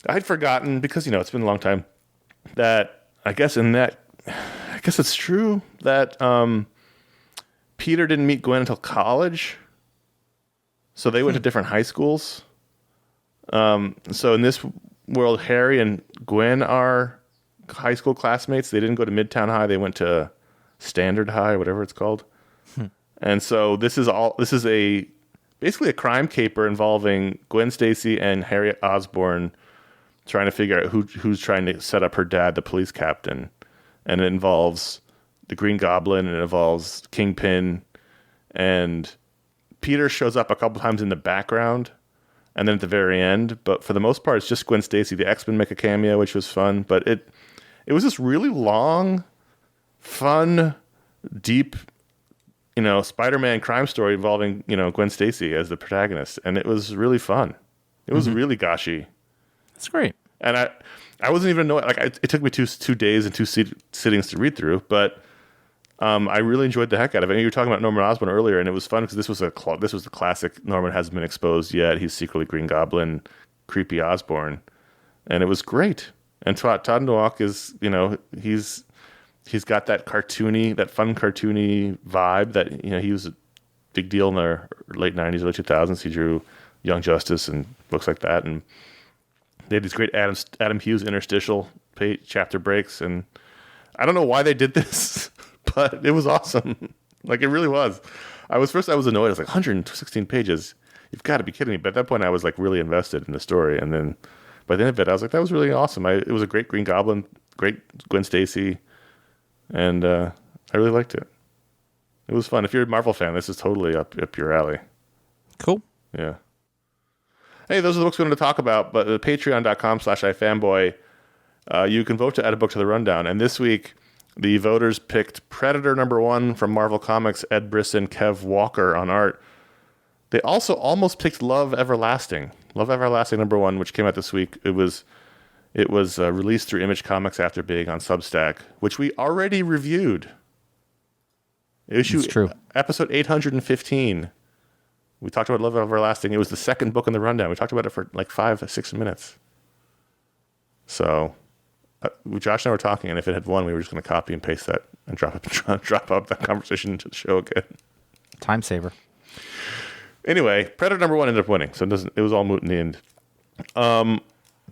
I'd forgotten, because it's been a long time, that I guess it's true that Peter didn't meet Gwen until college, so they went to different high schools. So in this world, Harry and Gwen are high school classmates. They didn't go to Midtown High. They went to Standard High, whatever it's called. And so this is basically a crime caper involving Gwen Stacy and Harriet Osborn trying to figure out who's trying to set up her dad, the police captain. And it involves the Green Goblin, and it involves Kingpin, and Peter shows up a couple times in the background, and then at the very end. But for the most part, it's just Gwen Stacy. The X-Men make a cameo, which was fun, but it was this really long, fun, deep, Spider-Man crime story involving, Gwen Stacy as the protagonist. And it was really fun. It was really goshy. That's great. And I wasn't even knowing, it took me two days and two sittings to read through, but I really enjoyed the heck out of it. You were talking about Norman Osborn earlier, and it was fun because this was the classic Norman hasn't been exposed yet. He's secretly Green Goblin, creepy Osborn. And it was great. And Todd Nowak is, he's got that fun cartoony vibe that, he was a big deal in the late 90s, early 2000s. He drew Young Justice and books like that. And they had these great Adam Hughes interstitial chapter breaks. And I don't know why they did this, but it was awesome. Like, it really was. I was annoyed. I was like, 116 pages. You've got to be kidding me. But at that point, I was like really invested in the story. And then by the end of it, I was like, that was really awesome. It was a great Green Goblin, great Gwen Stacy. And I really liked it. It was fun. If you're a Marvel fan, this is totally up your alley. Cool. Yeah. Hey, those are the books we wanted to talk about, but patreon.com/iFanboy, you can vote to add a book to the rundown. And this week, the voters picked Predator #1 from Marvel Comics, Ed Brisson, Kev Walker on art. They also almost picked Love Everlasting. Love Everlasting #1, which came out this week. It was released through Image Comics after being on Substack, which we already reviewed. It's true. Episode 815. We talked about Love Everlasting. It was the second book in the rundown. We talked about it for like 5-6 minutes. So, Josh and I were talking, and if it had won, we were just going to copy and paste that and drop up that conversation into the show again. Time saver. Anyway, Predator #1 ended up winning, so it was all moot in the end.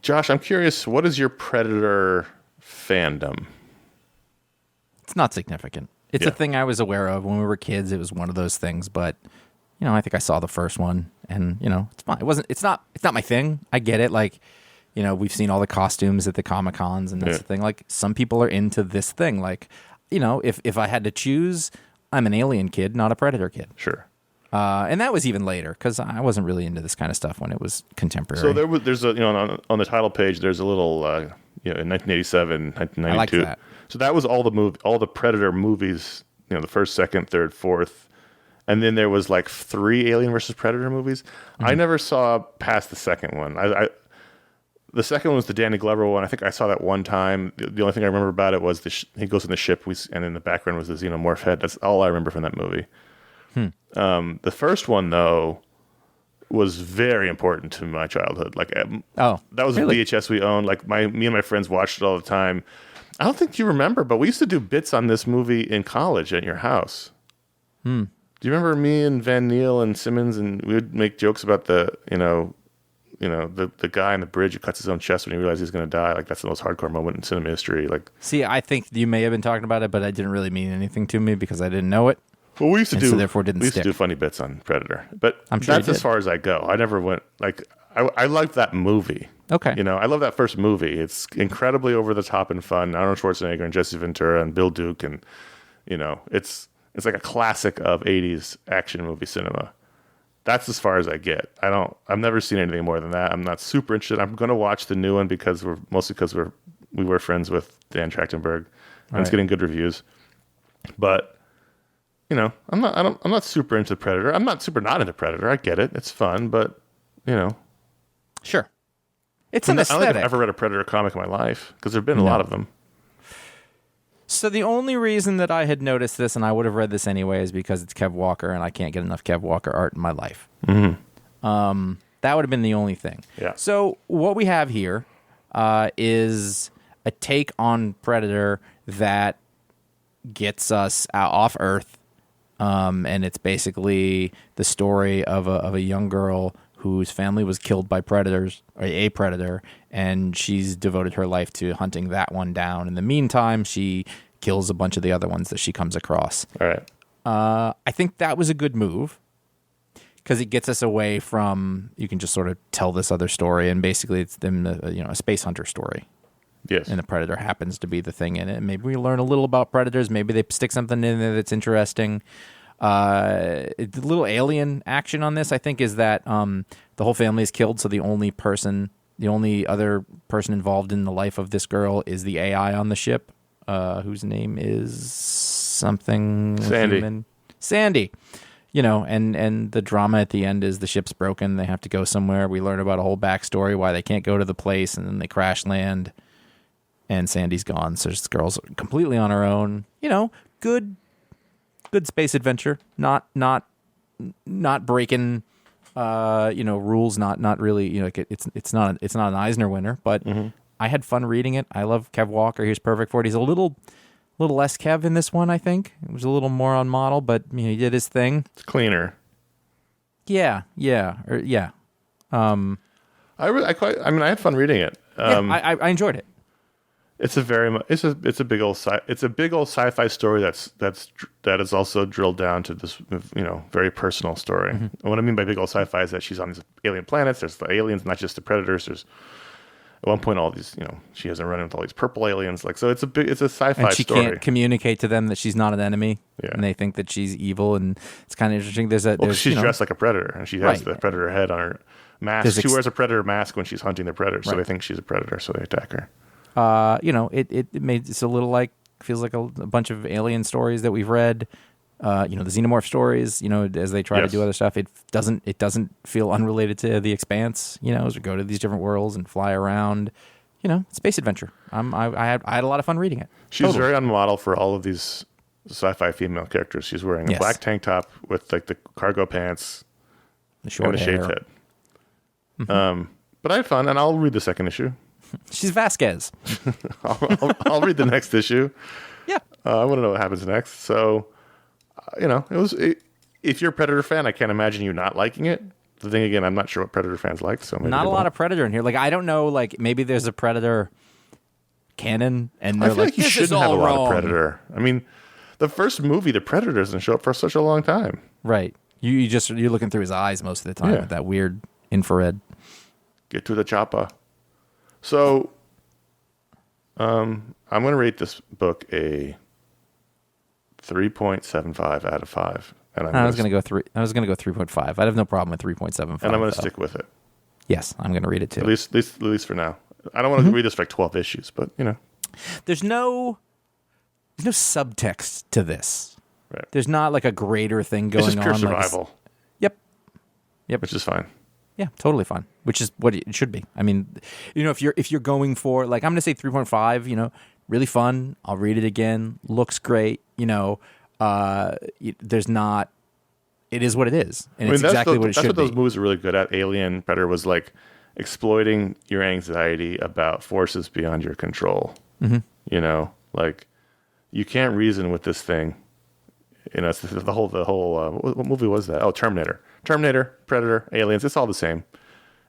Josh, I'm curious, what is your Predator fandom? It's not significant. It's a thing I was aware of when we were kids. It was one of those things, but I think I saw the first one, and it's fine. It's not my thing. I get it. Like, we've seen all the costumes at the Comic Cons, and that's the thing. Like, some people are into this thing. Like, if I had to choose, I'm an Alien kid, not a Predator kid. Sure. And that was even later because I wasn't really into this kind of stuff when it was contemporary. So there's a on the title page there's a little in 1987, 1992. I like that. So that was all the Predator movies. The first, second, third, fourth, and then there was like 3 Alien versus Predator movies. Mm-hmm. I never saw past the second one. The second one was the Danny Glover one. I think I saw that one time. The only thing I remember about it was he goes in the ship, and in the background was the Xenomorph head. That's all I remember from that movie. The first one, though, was very important to my childhood. Like, that was really? A VHS we owned. Like, me and my friends watched it all the time. I don't think you remember, but we used to do bits on this movie in college at your house. Do you remember me and Van Neal and Simmons, and we would make jokes about the guy on the bridge who cuts his own chest when he realizes he's going to die? Like, that's the most hardcore moment in cinema history. Like, see, I think you may have been talking about it, but it didn't really mean anything to me because I didn't know it. Well, we used to do funny bits on Predator, but I'm sure that's as far as I go. I never went like I liked that movie. Okay, I love that first movie. It's incredibly over the top and fun. Arnold Schwarzenegger and Jesse Ventura and Bill Duke, and it's like a classic of '80s action movie cinema. That's as far as I get. I've never seen anything more than that. I'm not super interested. I'm going to watch the new one because we were friends with Dan Trachtenberg, and it's getting good reviews, but. I'm not super into Predator. I'm not super not into Predator. I get it. It's fun, but sure. It's an aesthetic. I don't think I've ever read a Predator comic in my life because there've been a lot of them. So the only reason that I had noticed this, and I would have read this anyway, is because it's Kev Walker, and I can't get enough Kev Walker art in my life. Mm-hmm. That would have been the only thing. Yeah. So what we have here is a take on Predator that gets us off Earth. And it's basically the story of a young girl whose family was killed by predators, or a predator, and she's devoted her life to hunting that one down. In the meantime, she kills a bunch of the other ones that she comes across. All right. I think that was a good move because it gets us away from, you can just sort of tell this other story, and basically it's them, a space hunter story. Yes. And the Predator happens to be the thing in it. Maybe we learn a little about Predators. Maybe they stick something in there that's interesting. The little alien action on this, I think, is that the whole family is killed, so the only other person involved in the life of this girl is the AI on the ship, whose name is something... Sandy. Human. Sandy. And the drama at the end is the ship's broken. They have to go somewhere. We learn about a whole backstory, why they can't go to the place, and then they crash land. And Sandy's gone, so this girl's completely on her own. Good space adventure. Not breaking, rules. Not really. It's not an Eisner winner, but I had fun reading it. I love Kev Walker. He was perfect for it. He's a little less Kev in this one. I think it was a little more on model, but he did his thing. It's cleaner. Yeah. I had fun reading it. I enjoyed it. It's a big old sci-fi story that is also drilled down to this very personal story. And what I mean by big old sci-fi is that she's on these alien planets. There's the aliens, not just the predators. There's at one point all these she has a run with all these purple aliens. Like, so it's a sci-fi and she story. Can't communicate to them that she's not an enemy, and they think that she's evil. And it's kind of interesting. She's dressed like a predator, and she has the predator head on her mask. She wears a predator mask when she's hunting the predator, so they think she's a predator, so they attack her. It's a little feels like a bunch of alien stories that we've read. The xenomorph stories, as they try to do other stuff. It doesn't feel unrelated to The Expanse, as we go to these different worlds and fly around. Space adventure. I had a lot of fun reading it. She's very on model for all of these sci-fi female characters. She's wearing a black tank top with like the cargo pants, the short and a hair. shaved head. But I had fun, and I'll read the second issue. She's Vasquez. I'll read the next issue. Yeah. I want to know what happens next. So, if you're a Predator fan, I can't imagine you not liking it. The thing again, I'm not sure what Predator fans like. So maybe not a lot of Predator in here. Like, I don't know. Like, maybe there's a Predator canon, and they're I feel like you this shouldn't is have a all lot wrong. of Predator. I mean, the first movie, the Predator doesn't show up for such a long time. Right. You're looking through his eyes most of the time with that weird infrared. Get to the chopper. So, I'm going to rate this book a 3.75 out of 5. And I was going to go 3.5. I'd have no problem with 3.75. And I'm going to stick with it. Yes, I'm going to read it too. At least for now. I don't want to read this for like 12 issues, but there's no subtext to this. Right. There's not like a greater thing going on. It's just pure survival. Yep. Which is fine. Yeah, totally fine. Which is what it should be. I mean, if you're going for, like, I'm going to say 3.5. Really fun. I'll read it again. Looks great. There's not. It is what it is, and it's exactly what it should be. That's what those movies are really good at. Alien, Predator was like exploiting your anxiety about forces beyond your control. Like, you can't reason with this thing. It's the whole. What movie was that? Oh, Terminator, Predator, aliens. It's all the same.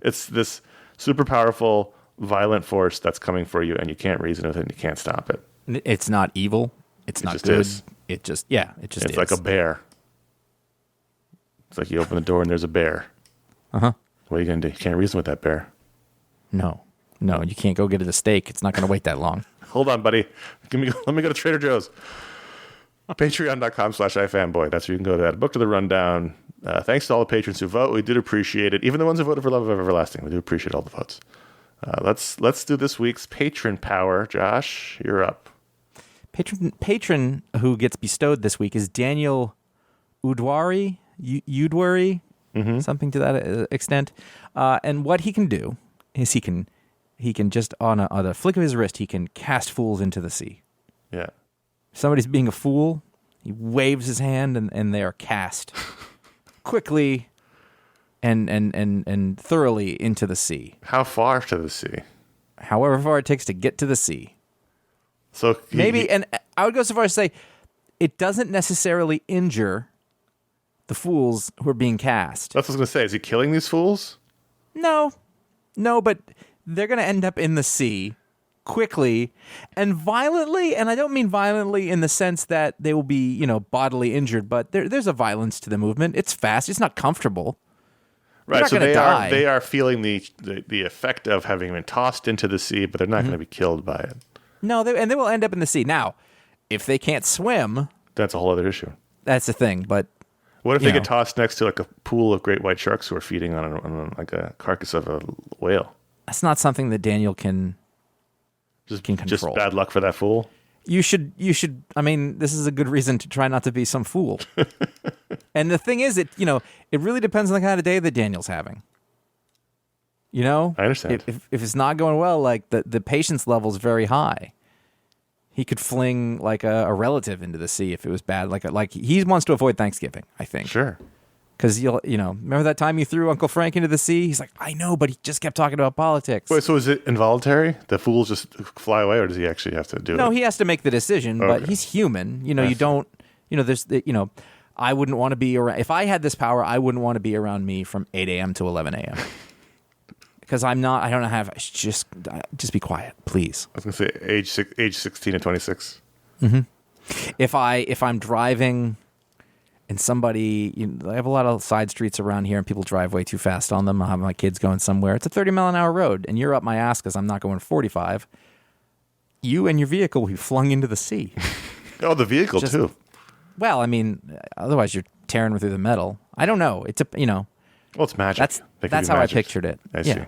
It's this super powerful, violent force that's coming for you, and you can't reason with it, and you can't stop it. It's not evil. It's not good. It just is. It's like a bear. It's like you open the door and there's a bear. What are you gonna do? You can't reason with that bear. No, you can't go get it a steak. It's not going to wait that long. Hold on, buddy. Let me go to Trader Joe's. Patreon.com/iFanboy. That's where you can go to that. Book to the rundown. Thanks to all the patrons who vote. We did appreciate it. Even the ones who voted for Love of Everlasting. We do appreciate all the votes. Let's do this week's patron power. Josh, you're up. Patron who gets bestowed this week is Daniel Udwary, something to that extent. And what he can do is he can just on a flick of his wrist, he can cast fools into the sea. Yeah. If somebody's being a fool, he waves his hand and they are cast quickly and thoroughly into the sea. How far to the sea? However far it takes to get to the sea. So and I would go so far as to say it doesn't necessarily injure the fools who are being cast. That's what I was going to say. Is he killing these fools? No, but they're going to end up in the sea quickly and violently, and I don't mean violently in the sense that they will be, bodily injured, but there's a violence to the movement. It's fast. It's not comfortable. Right, so they are feeling the effect of having been tossed into the sea, but they're not going to be killed by it. No, they will end up in the sea. Now, if they can't swim, that's a whole other issue. That's the thing. But what if they get tossed next to like a pool of great white sharks who are feeding on like a carcass of a whale? That's not something that Daniel can control. Just bad luck for that fool. You should. I mean, this is a good reason to try not to be some fool. And the thing is, it really depends on the kind of day that Daniel's having. I understand. If it's not going well, like the patience level is very high. He could fling like a relative into the sea if it was bad. Like he wants to avoid Thanksgiving, I think. Sure. Because remember that time you threw Uncle Frank into the sea? He's like, I know, but he just kept talking about politics. Wait, so is it involuntary? The fools just fly away, or does he actually have to do it? No, he has to make the decision, but he's human. You don't. There's. I wouldn't want to be around. If I had this power, I wouldn't want to be around me from 8 a.m. to 11 a.m. because I'm not. I don't have. Just be quiet, please. I was gonna say age 16 and 26. If I'm driving and somebody, I have a lot of side streets around here and people drive way too fast on them. I'll have my kids going somewhere. It's a 30-mile-an-hour road and you're up my ass because I'm not going 45. You and your vehicle will be flung into the sea. Oh, the vehicle too. Well, I mean, otherwise you're tearing through the metal. I don't know. It's Well, it's magic. That's how magic. I pictured it. I see.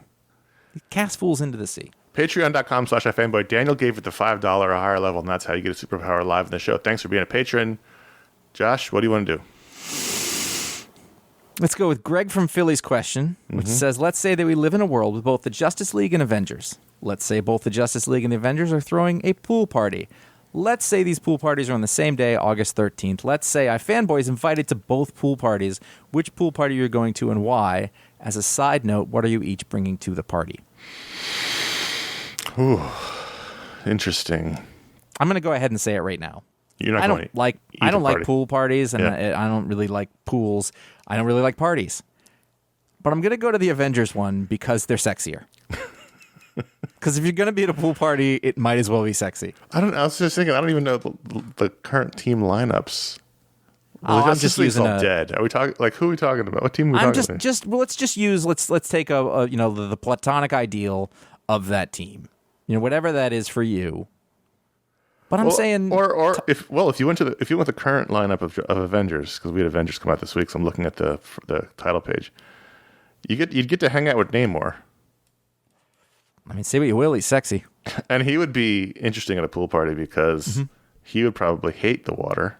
Cast fools into the sea. Patreon.com/iFanboy. Daniel gave it the $5 or higher level, and that's how you get a superpower live in the show. Thanks for being a patron. Josh, what do you want to do? Let's go with Greg from Philly's question, which says, let's say that we live in a world with both the Justice League and Avengers. Let's say both the Justice League and the Avengers are throwing a pool party. Let's say these pool parties are on the same day, August 13th. Let's say iFanboy is invited to both pool parties. Which pool party you're going to and why? As a side note, what are you each bringing to the party? Ooh, interesting. I'm going to go ahead and say it right now. You're not I going don't to like I don't like party. pool parties, and Yeah. I don't really like pools. I don't really like parties. But I'm going to go to the Avengers one because they're sexier. Because if you're going to be at a pool party, it might as well be sexy. I was just thinking, I don't even know the current team lineups. Oh, I'm just using all dead. Are we talking, who are we talking about? What team are we I'm talking about? let's take the platonic ideal of that team. Whatever that is for you. But I'm saying, if you went the current lineup of Avengers, because we had Avengers come out this week, so I'm looking at the title page. You'd get to hang out with Namor. I mean, say what you will, he's sexy, and he would be interesting at a pool party because he would probably hate the water.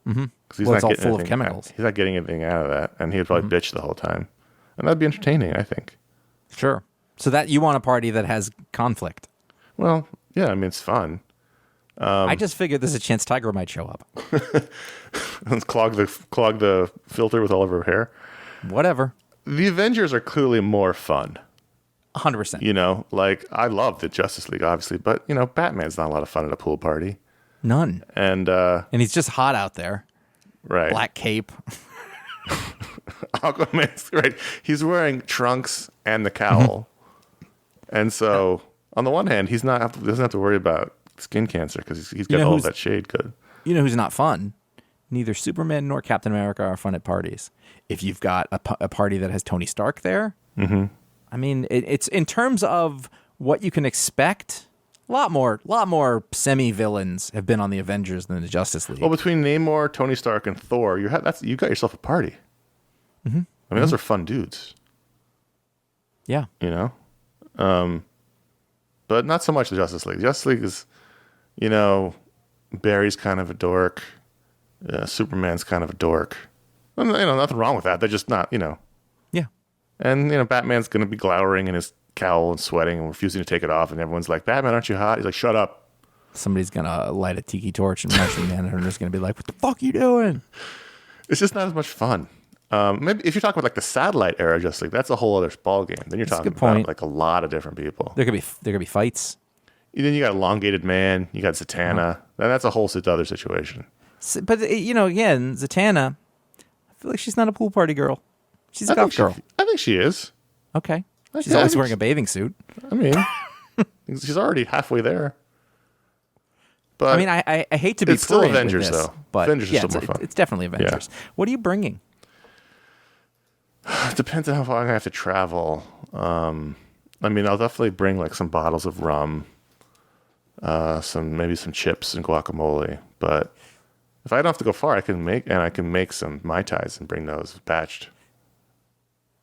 Because he's it's all full of chemicals. He's not getting anything out of that, and he would probably bitch the whole time, and that'd be entertaining, I think. Sure. So that you want a party that has conflict. Well, yeah, I mean it's fun. I just figured there's a chance Tiger might show up. Let's clog the filter with all of her hair. Whatever. The Avengers are clearly more fun. 100%. I love the Justice League, obviously, but Batman's not a lot of fun at a pool party. None. And he's just hot out there. Right. Black cape. Aquaman's right. He's wearing trunks and the cowl. And so, on the one hand, doesn't have to worry about skin cancer because he's got all that shade good. You know who's not fun? Neither Superman nor Captain America are fun at parties. If you've got a party that has Tony Stark there, I mean, it's in terms of what you can expect. A lot more semi-villains have been on the Avengers than the Justice League. Well, between Namor, Tony Stark, and Thor, you got yourself a party. I mean, those are fun dudes. Yeah. But not so much the Justice League. The Justice League is, Barry's kind of a dork. Superman's kind of a dork. And, nothing wrong with that. They're just not, Yeah. And, Batman's going to be glowering in his cowl and sweating and refusing to take it off. And everyone's like, Batman, aren't you hot? He's like, shut up. Somebody's going to light a tiki torch and Martian Manhunter's going to be like, what the fuck are you doing? It's just not as much fun. Maybe if you're talking about the satellite era Justice League, that's a whole other ball game. Then you're talking about a lot of different people. There could be fights. Then you got Elongated Man, you got Zatanna. Then that's a whole other situation. But again, Zatanna, I feel like she's not a pool party girl. She's a golf girl. I think she is. Okay. She's always wearing a bathing suit. I mean, she's already halfway there. But I mean, I hate to be it's still Avengers though. But Avengers is still more fun. It's definitely Avengers. Yeah. What are you bringing? It depends on how far I have to travel. I mean, I'll definitely bring some bottles of rum, maybe some chips and guacamole. But if I don't have to go far, I can make some Mai Tais and bring those batched.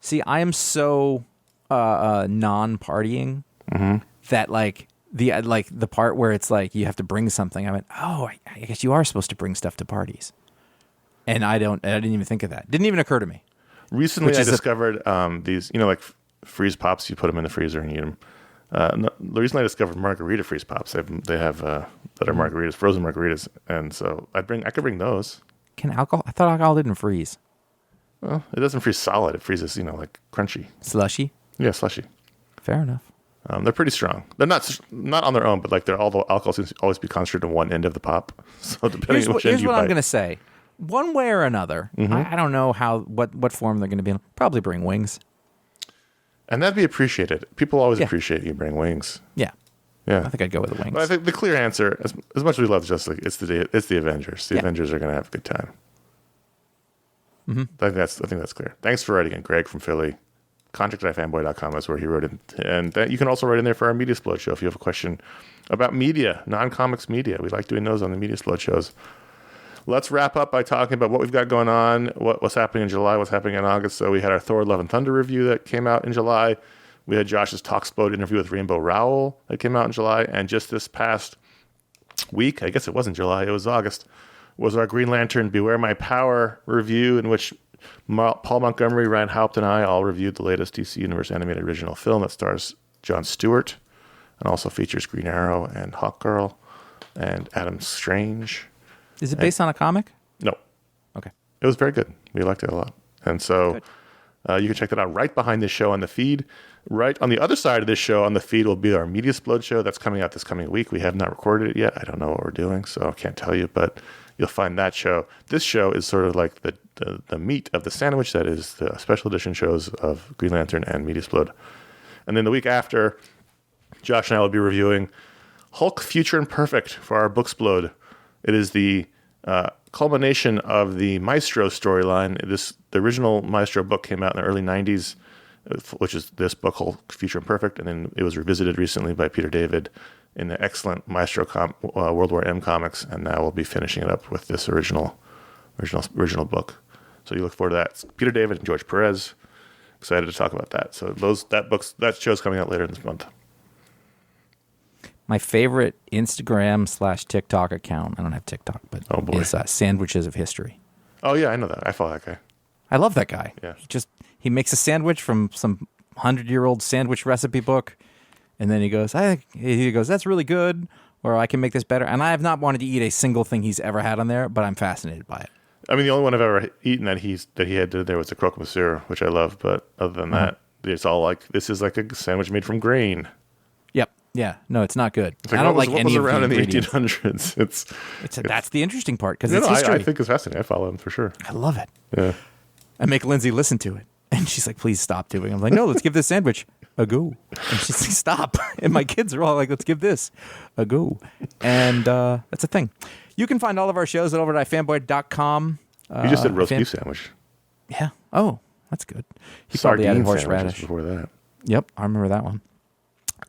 See, I am so non-partying that the part where it's you have to bring something. I went, oh, I guess you are supposed to bring stuff to parties, and I didn't even think of that. Didn't even occur to me. Recently, I discovered these, freeze pops. You put them in the freezer and eat them. The reason I discovered margarita freeze pops, they have that are margaritas, frozen margaritas, and so I could bring those. Can alcohol? I thought alcohol didn't freeze. Well, it doesn't freeze solid. It freezes, crunchy. Slushy? Yeah, slushy. Fair enough. They're pretty strong. They're not on their own, but all the alcohol seems to always be concentrated in one end of the pop. So depending on which end you bite. Here's what I'm going to say. One way or another, I don't know what form they're going to be in. Probably bring wings. And that'd be appreciated. People always appreciate you bring wings. Yeah. Yeah. I think I'd go with the wings. But I think the clear answer, as much as we love Justice League, it's the Avengers. The Avengers are going to have a good time. Mm-hmm. I think that's clear. Thanks for writing in, Greg from Philly. Contact@ifanboy.com is where he wrote it. And you can also write in there for our Media Explode show if you have a question about media, non-comics media. We like doing those on the Media Explode shows. Let's wrap up by talking about what we've got going on, what's happening in July, what's happening in August. So we had our Thor Love and Thunder review that came out in July. We had Josh's Talksplode interview with Rainbow Rowell that came out in July. And just this past week, I guess it wasn't July, it was August, was our Green Lantern Beware My Power review, in which Paul Montgomery, Ryan Haupt, and I all reviewed the latest DC Universe animated original film that stars Jon Stewart and also features Green Arrow and Hawkgirl and Adam Strange. Is it based on a comic? No. Okay. It was very good. We liked it a lot. And so you can check that out right behind this show on the feed. Right on the other side of this show on the feed will be our Media Explode show that's coming out this coming week. We have not recorded it yet. I don't know what we're doing, so I can't tell you, but you'll find that show. This show is sort of like the meat of the sandwich that is the special edition shows of Green Lantern and Media Explode. And then the week after, Josh and I will be reviewing Hulk Future Imperfect for our Booksplode. It is the culmination of the Maestro storyline. The original Maestro book came out in the early 90s, which is this book, Hulk Future Imperfect, and then it was revisited recently by Peter David in the excellent Maestro World War M comics, and now we'll be finishing it up with this original book. So you look forward to that. It's Peter David and George Perez. Excited to talk about that. So that show's coming out later this month. My favorite Instagram/TikTok account, I don't have TikTok, but is Sandwiches of History. Oh, yeah, I know that. I follow that guy. I love that guy. Yeah. He makes a sandwich from some 100-year-old sandwich recipe book, and then he goes, that's really good, or I can make this better. And I have not wanted to eat a single thing he's ever had on there, but I'm fascinated by it. I mean, the only one I've ever eaten that he had did there was the croque monsieur, which I love, but other than that, it's all like, this is like a sandwich made from grain. Yep. Yeah, no, it's not good. Like, I don't like any of the around in the 1800s. That's the interesting part because it's history. I think it's fascinating. I follow him for sure. I love it. Yeah. I make Lindsay listen to it, and she's like, "Please stop doing it." I'm like, "No, let's give this sandwich a go." And she's like, "Stop!" And my kids are all like, "Let's give this a go." And that's a thing. You can find all of our shows over at ifanboy.com. You just did roast beef sandwich. Yeah. Oh, that's good. He probably added horseradish before that. Yep, I remember that one.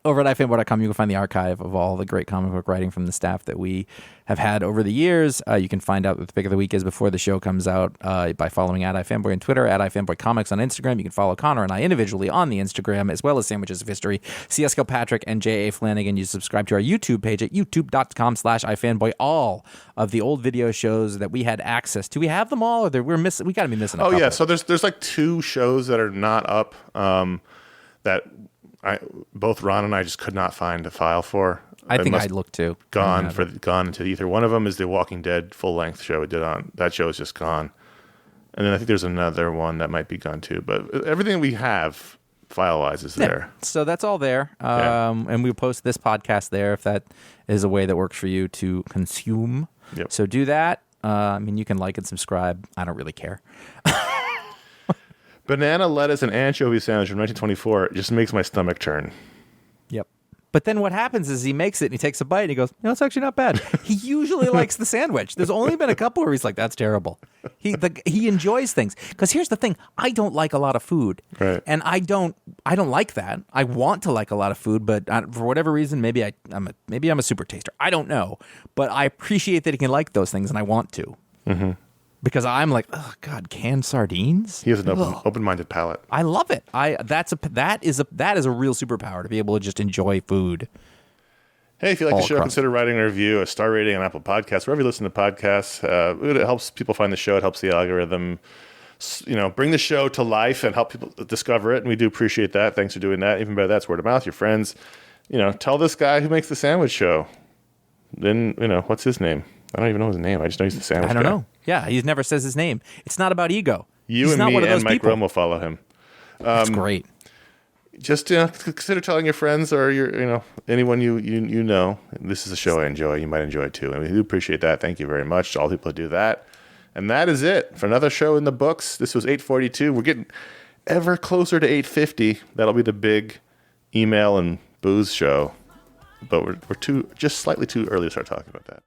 Over at ifanboy.com, you can find the archive of all the great comic book writing from the staff that we have had over the years. You can find out what the pick of the week is before the show comes out by following at iFanboy on Twitter, at iFanboyComics on Instagram. You can follow Connor and I individually on the Instagram, as well as Sandwiches of History, C.S. Kilpatrick, and J.A. Flanagan. You subscribe to our YouTube page at youtube.com/iFanboy. All of the old video shows that we had access to. We have them all, or we're missing. We got to be missing a couple. Yeah, so there's like 2 shows that are not up that both Ron and I just could not find a file for. I think I'd look too. Gone into ether. One of them is the Walking Dead full length show we did on. That show is just gone. And then I think there's another one that might be gone too. But everything we have file wise is there. So that's all there. And we'll post this podcast there if that is a way that works for you to consume. Yep. So do that. I mean, you can like and subscribe. I don't really care. Banana, lettuce, and anchovy sandwich from 1924 just makes my stomach turn. Yep. But then what happens is he makes it and he takes a bite and he goes, "No, it's actually not bad." He usually likes the sandwich. There's only been a couple where he's like, "That's terrible." He enjoys things. Because here's the thing: I don't like a lot of food, right? And I don't like that. I want to like a lot of food, but for whatever reason, maybe I'm a super taster. I don't know, but I appreciate that he can like those things, and I want to. Mm-hmm. Because I'm like, oh God, canned sardines. He has an open-minded palate. I love it. That is a real superpower to be able to just enjoy food. Hey, if you like the show, consider writing a review, a star rating on Apple Podcasts, wherever you listen to podcasts. It helps people find the show. It helps the algorithm, bring the show to life and help people discover it. And we do appreciate that. Thanks for doing that. Even better, that's word of mouth. Your friends, tell this guy who makes the sandwich show. Then what's his name? I don't even know his name. I just know he's the sandwich guy. I don't know. Yeah, he never says his name. It's not about ego. He's not me one of those and Mike people. Rome will follow him. That's great. Just consider telling your friends or anyone you know. This is a show I enjoy. You might enjoy it too, and we do appreciate that. Thank you very much to all people who do that. And that is it for another show in the books. This was 842. We're getting ever closer to 850, that'll be the big email and booze show. But we're just slightly too early to start talking about that.